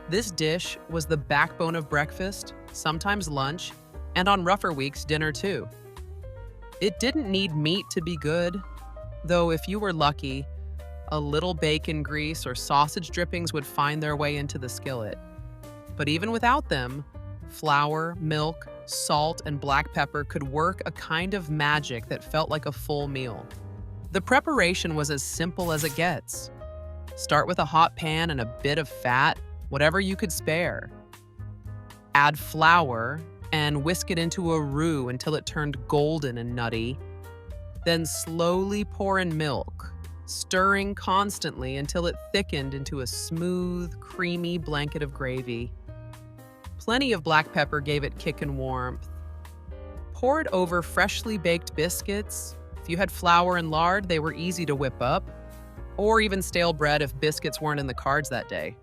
S1: this dish was the backbone of breakfast, sometimes lunch, and on rougher weeks, dinner too. It didn't need meat to be good, though if you were lucky, a little bacon grease or sausage drippings would find their way into the skillet. But even without them, flour, milk, salt, and black pepper could work a kind of magic that felt like a full meal. The preparation was as simple as it gets. Start with a hot pan and a bit of fat, whatever you could spare. Add flour and whisk it into a roux until it turned golden and nutty. Then slowly pour in milk, stirring constantly until it thickened into a smooth, creamy blanket of gravy. Plenty of black pepper gave it kick and warmth. Pour it over freshly baked biscuits. If you had flour and lard, they were easy to whip up, or even stale bread if biscuits weren't in the cards that day.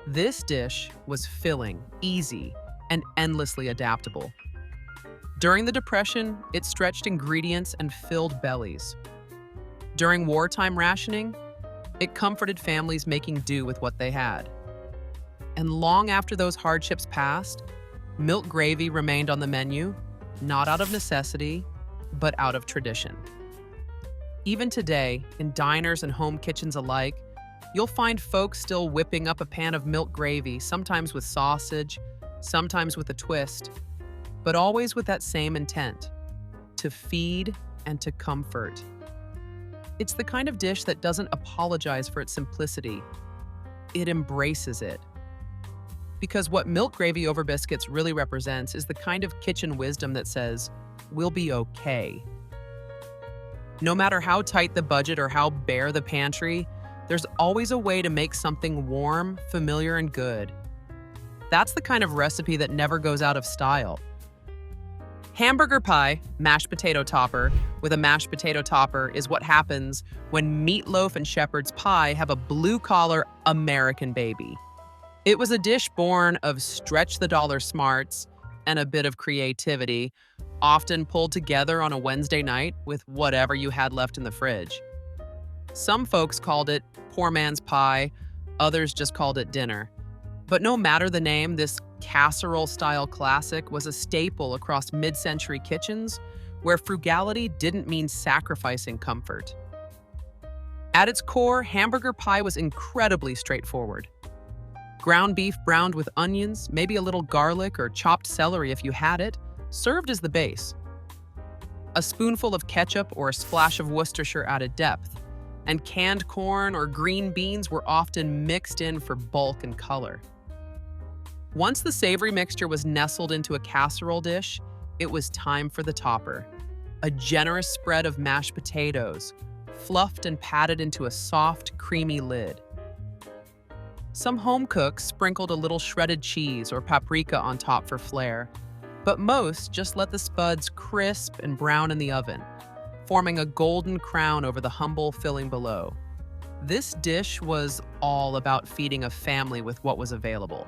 S1: This dish was filling, easy, and endlessly adaptable. During the Depression, it stretched ingredients and filled bellies. During wartime rationing, it comforted families making do with what they had. And long after those hardships passed, milk gravy remained on the menu, not out of necessity, but out of tradition. Even today, in diners and home kitchens alike, you'll find folks still whipping up a pan of milk gravy, sometimes with sausage, sometimes with a twist, but always with that same intent: to feed and to comfort. It's the kind of dish that doesn't apologize for its simplicity. It embraces it. Because what milk gravy over biscuits really represents is the kind of kitchen wisdom that says, "We'll be okay." No matter how tight the budget or how bare the pantry, there's always a way to make something warm, familiar, and good. That's the kind of recipe that never goes out of style. Hamburger pie, mashed potato topper, with a mashed potato topper is what happens when meatloaf and shepherd's pie have a blue-collar American baby. It was a dish born of stretch the dollar smarts and a bit of creativity, often pulled together on a Wednesday night with whatever you had left in the fridge. Some folks called it poor man's pie, others just called it dinner. But no matter the name, this casserole-style classic was a staple across mid-century kitchens where frugality didn't mean sacrificing comfort. At its core, hamburger pie was incredibly straightforward. Ground beef browned with onions, maybe a little garlic or chopped celery if you had it, served as the base. A spoonful of ketchup or a splash of Worcestershire added depth, and canned corn or green beans were often mixed in for bulk and color. Once the savory mixture was nestled into a casserole dish, it was time for the topper. A generous spread of mashed potatoes, fluffed and patted into a soft, creamy lid. Some home cooks sprinkled a little shredded cheese or paprika on top for flair, but most just let the spuds crisp and brown in the oven, forming a golden crown over the humble filling below. This dish was all about feeding a family with what was available.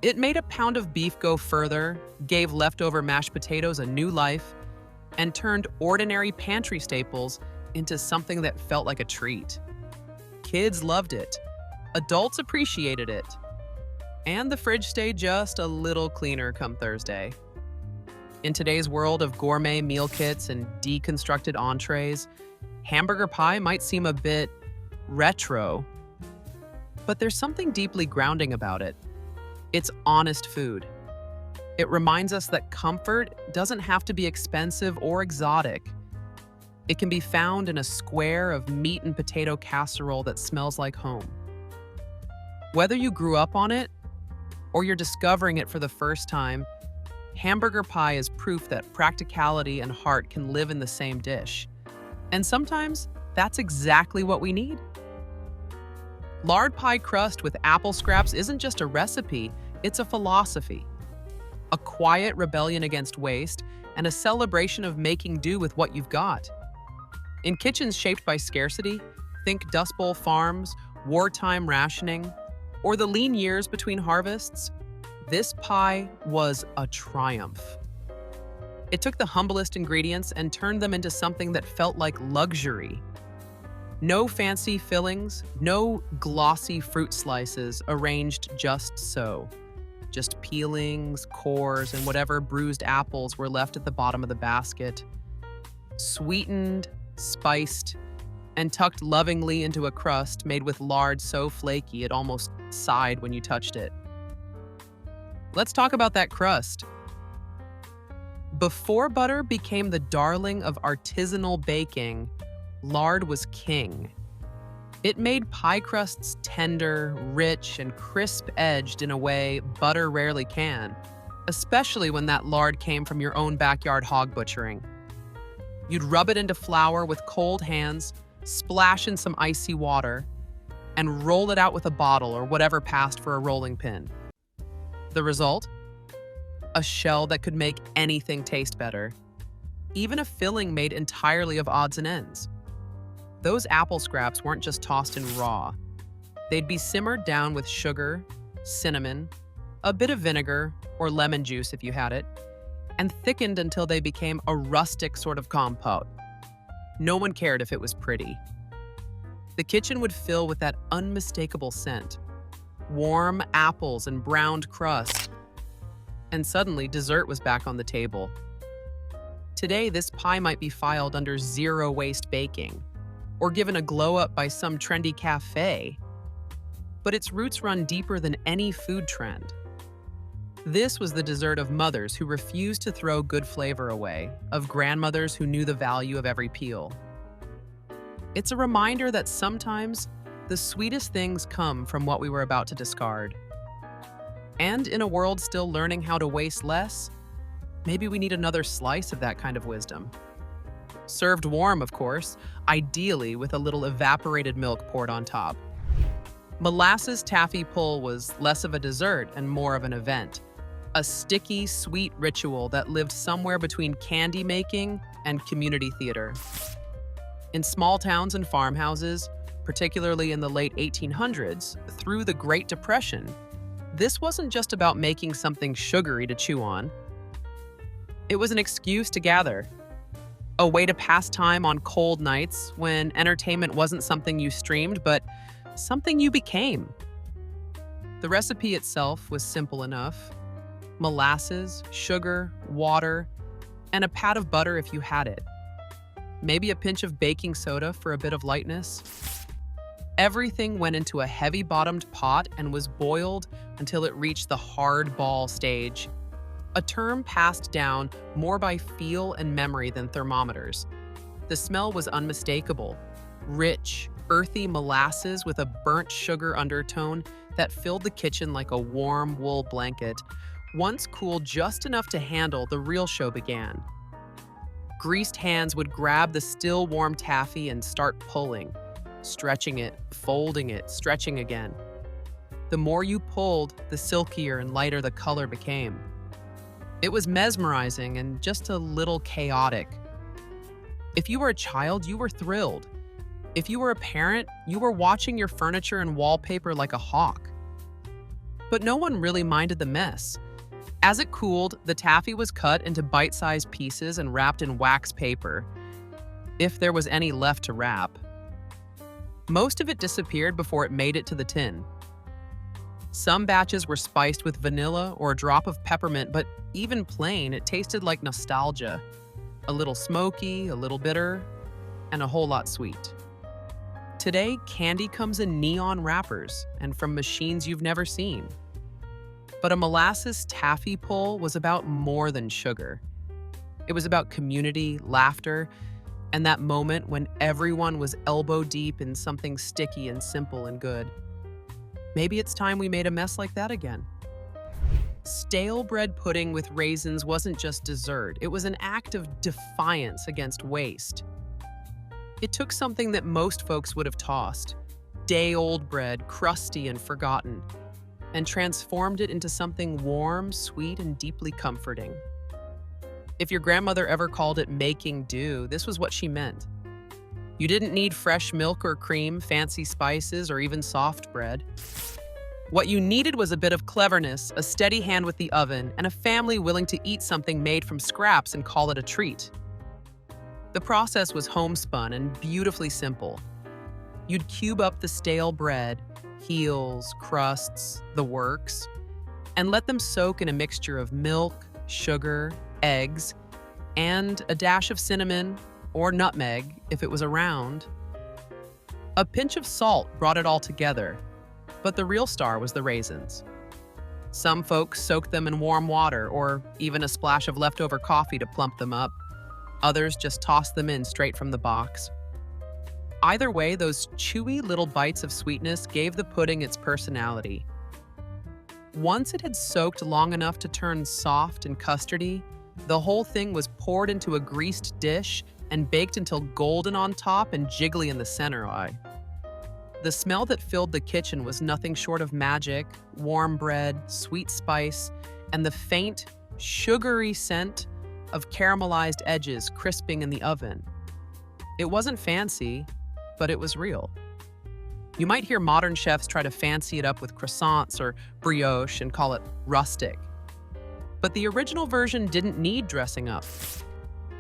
S1: It made a pound of beef go further, gave leftover mashed potatoes a new life, and turned ordinary pantry staples into something that felt like a treat. Kids loved it. Adults appreciated it. And the fridge stayed just a little cleaner come Thursday. In today's world of gourmet meal kits and deconstructed entrees, hamburger pie might seem a bit retro, but there's something deeply grounding about it. It's honest food. It reminds us that comfort doesn't have to be expensive or exotic. It can be found in a square of meat and potato casserole that smells like home. Whether you grew up on it or you're discovering it for the first time, hamburger pie is proof that practicality and heart can live in the same dish. And sometimes that's exactly what we need. Lard pie crust with apple scraps isn't just a recipe, it's a philosophy. A quiet rebellion against waste and a celebration of making do with what you've got. In kitchens shaped by scarcity, think Dust Bowl farms, wartime rationing, or the lean years between harvests, this pie was a triumph. It took the humblest ingredients and turned them into something that felt like luxury. No fancy fillings, no glossy fruit slices arranged just so. Just peelings, cores, and whatever bruised apples were left at the bottom of the basket. Sweetened, spiced, and tucked lovingly into a crust made with lard so flaky it almost sighed when you touched it. Let's talk about that crust. Before butter became the darling of artisanal baking, lard was king. It made pie crusts tender, rich, and crisp-edged in a way butter rarely can, especially when that lard came from your own backyard hog butchering. You'd rub it into flour with cold hands, splash in some icy water, and roll it out with a bottle or whatever passed for a rolling pin. The result? A shell that could make anything taste better. Even a filling made entirely of odds and ends. Those apple scraps weren't just tossed in raw. They'd be simmered down with sugar, cinnamon, a bit of vinegar or lemon juice if you had it, and thickened until they became a rustic sort of compote. No one cared if it was pretty. The kitchen would fill with that unmistakable scent. Warm apples and browned crust. And suddenly, dessert was back on the table. Today, this pie might be filed under zero-waste baking, or given a glow-up by some trendy cafe. But its roots run deeper than any food trend. This was the dessert of mothers who refused to throw good flavor away, of grandmothers who knew the value of every peel. It's a reminder that sometimes the sweetest things come from what we were about to discard. And in a world still learning how to waste less, maybe we need another slice of that kind of wisdom. Served warm, of course, ideally with a little evaporated milk poured on top. Molasses taffy pull was less of a dessert and more of an event. A sticky, sweet ritual that lived somewhere between candy making and community theater. In small towns and farmhouses, particularly in the late 1800s, through the Great Depression, this wasn't just about making something sugary to chew on. It was an excuse to gather, a way to pass time on cold nights when entertainment wasn't something you streamed, but something you became. The recipe itself was simple enough. Molasses, sugar, water, and a pat of butter if you had it. Maybe a pinch of baking soda for a bit of lightness. Everything went into a heavy-bottomed pot and was boiled until it reached the hard ball stage, a term passed down more by feel and memory than thermometers. The smell was unmistakable, rich, earthy molasses with a burnt sugar undertone that filled the kitchen like a warm wool blanket. Once cooled just enough to handle, the real show began. Greased hands would grab the still warm taffy and start pulling, stretching it, folding it, stretching again. The more you pulled, the silkier and lighter the color became. It was mesmerizing and just a little chaotic. If you were a child, you were thrilled. If you were a parent, you were watching your furniture and wallpaper like a hawk. But no one really minded the mess. As it cooled, the taffy was cut into bite-sized pieces and wrapped in wax paper, if there was any left to wrap. Most of it disappeared before it made it to the tin. Some batches were spiced with vanilla or a drop of peppermint, but even plain, it tasted like nostalgia. A little smoky, a little bitter, and a whole lot sweet. Today, candy comes in neon wrappers and from machines you've never seen. But a molasses taffy pull was about more than sugar. It was about community, laughter, and that moment when everyone was elbow deep in something sticky and simple and good. Maybe it's time we made a mess like that again. Stale bread pudding with raisins wasn't just dessert. It was an act of defiance against waste. It took something that most folks would have tossed, day-old bread, crusty and forgotten, and transformed it into something warm, sweet, and deeply comforting. If your grandmother ever called it making do, this was what she meant. You didn't need fresh milk or cream, fancy spices, or even soft bread. What you needed was a bit of cleverness, a steady hand with the oven, and a family willing to eat something made from scraps and call it a treat. The process was homespun and beautifully simple. You'd cube up the stale bread, heels, crusts, the works, and let them soak in a mixture of milk, sugar, eggs, and a dash of cinnamon or nutmeg if it was around. A pinch of salt brought it all together, but the real star was the raisins. Some folks soaked them in warm water or even a splash of leftover coffee to plump them up. Others just tossed them in straight from the box. Either way, those chewy little bites of sweetness gave the pudding its personality. Once it had soaked long enough to turn soft and custardy, the whole thing was poured into a greased dish and baked until golden on top and jiggly in the center. The smell that filled the kitchen was nothing short of magic: warm bread, sweet spice, and the faint, sugary scent of caramelized edges crisping in the oven. It wasn't fancy, but it was real. You might hear modern chefs try to fancy it up with croissants or brioche and call it rustic. But the original version didn't need dressing up.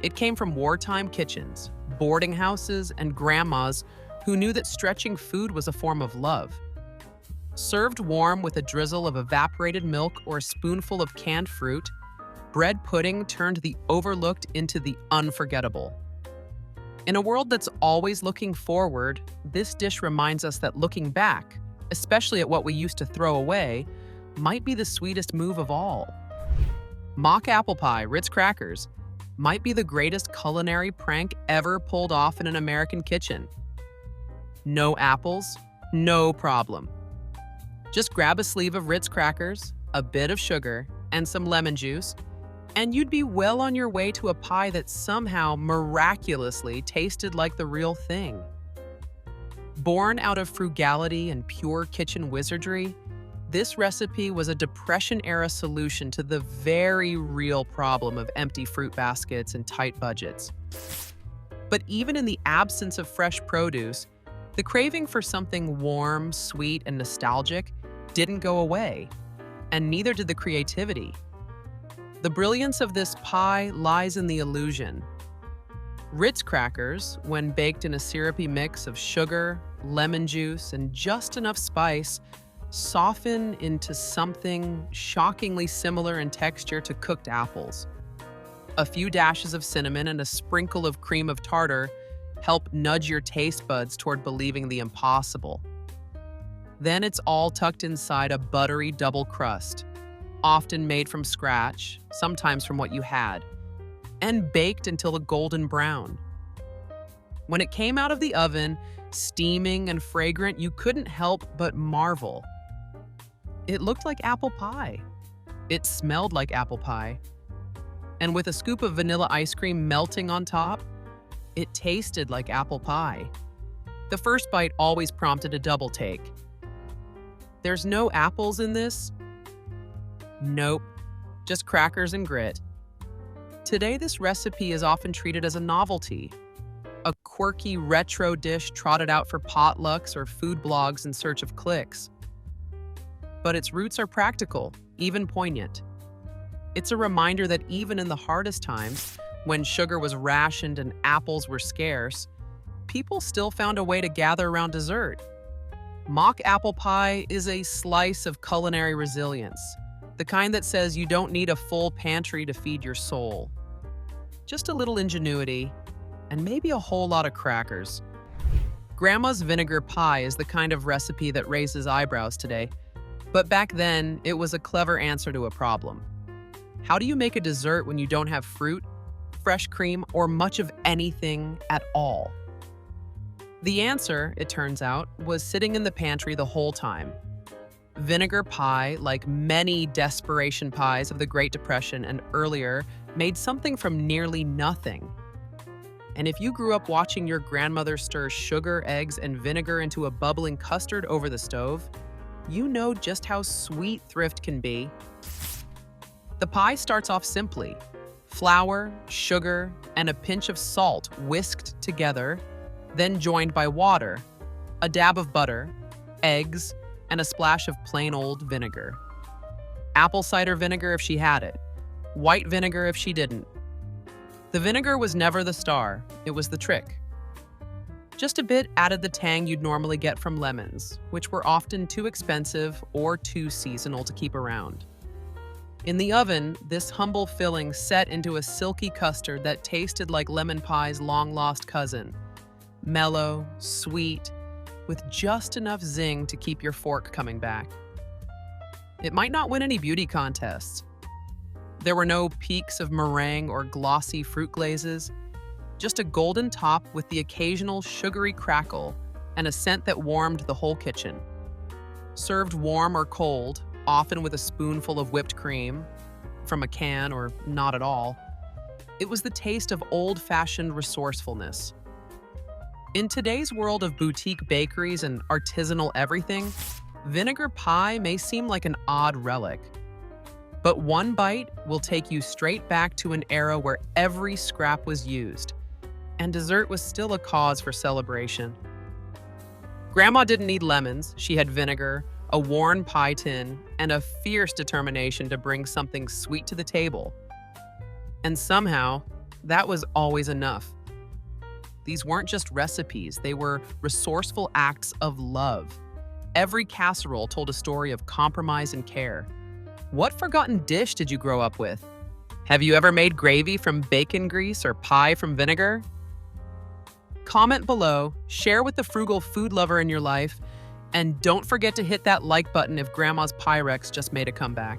S1: It came from wartime kitchens, boarding houses, and grandmas who knew that stretching food was a form of love. Served warm with a drizzle of evaporated milk or a spoonful of canned fruit, bread pudding turned the overlooked into the unforgettable. In a world that's always looking forward, this dish reminds us that looking back, especially at what we used to throw away, might be the sweetest move of all. Mock apple pie, Ritz crackers, might be the greatest culinary prank ever pulled off in an American kitchen. No apples? No problem. Just grab a sleeve of Ritz crackers, a bit of sugar, and some lemon juice, and you'd be well on your way to a pie that somehow miraculously tasted like the real thing. Born out of frugality and pure kitchen wizardry, this recipe was a Depression-era solution to the very real problem of empty fruit baskets and tight budgets. But even in the absence of fresh produce, the craving for something warm, sweet, and nostalgic didn't go away, and neither did the creativity. The brilliance of this pie lies in the illusion. Ritz crackers, when baked in a syrupy mix of sugar, lemon juice, and just enough spice, soften into something shockingly similar in texture to cooked apples. A few dashes of cinnamon and a sprinkle of cream of tartar help nudge your taste buds toward believing the impossible. Then it's all tucked inside a buttery double crust, often made from scratch, sometimes from what you had, and baked until a golden brown. When it came out of the oven, steaming and fragrant, you couldn't help but marvel. It looked like apple pie. It smelled like apple pie. And with a scoop of vanilla ice cream melting on top, it tasted like apple pie. The first bite always prompted a double take. There's no apples in this? Nope, just crackers and grit. Today, this recipe is often treated as a novelty, a quirky retro dish trotted out for potlucks or food blogs in search of clicks. But its roots are practical, even poignant. It's a reminder that even in the hardest times, when sugar was rationed and apples were scarce, people still found a way to gather around dessert. Mock apple pie is a slice of culinary resilience, the kind that says you don't need a full pantry to feed your soul. Just a little ingenuity, and maybe a whole lot of crackers. Grandma's vinegar pie is the kind of recipe that raises eyebrows today, but back then, it was a clever answer to a problem. How do you make a dessert when you don't have fruit, fresh cream, or much of anything at all? The answer, it turns out, was sitting in the pantry the whole time. Vinegar pie, like many desperation pies of the Great Depression and earlier, made something from nearly nothing. And if you grew up watching your grandmother stir sugar, eggs, and vinegar into a bubbling custard over the stove, you know just how sweet thrift can be. The pie starts off simply: flour, sugar, and a pinch of salt whisked together, then joined by water, a dab of butter, eggs, and a splash of plain old vinegar. Apple cider vinegar if she had it, white vinegar if she didn't. The vinegar was never the star, it was the trick. Just a bit added the tang you'd normally get from lemons, which were often too expensive or too seasonal to keep around. In the oven, this humble filling set into a silky custard that tasted like lemon pie's long-lost cousin. Mellow, sweet, with just enough zing to keep your fork coming back. It might not win any beauty contests. There were no peaks of meringue or glossy fruit glazes, Just a golden top with the occasional sugary crackle and a scent that warmed the whole kitchen. Served warm or cold, often with a spoonful of whipped cream, from a can or not at all, it was the taste of old-fashioned resourcefulness. In today's world of boutique bakeries and artisanal everything, vinegar pie may seem like an odd relic. But one bite will take you straight back to an era where every scrap was used, and dessert was still a cause for celebration. Grandma didn't need lemons, she had vinegar, a worn pie tin, and a fierce determination to bring something sweet to the table. And somehow, that was always enough. These weren't just recipes, they were resourceful acts of love. Every casserole told a story of compromise and care. What forgotten dish did you grow up with? Have you ever made gravy from bacon grease or pie from vinegar? Comment below, share with the frugal food lover in your life, and don't forget to hit that like button if Grandma's Pyrex just made a comeback.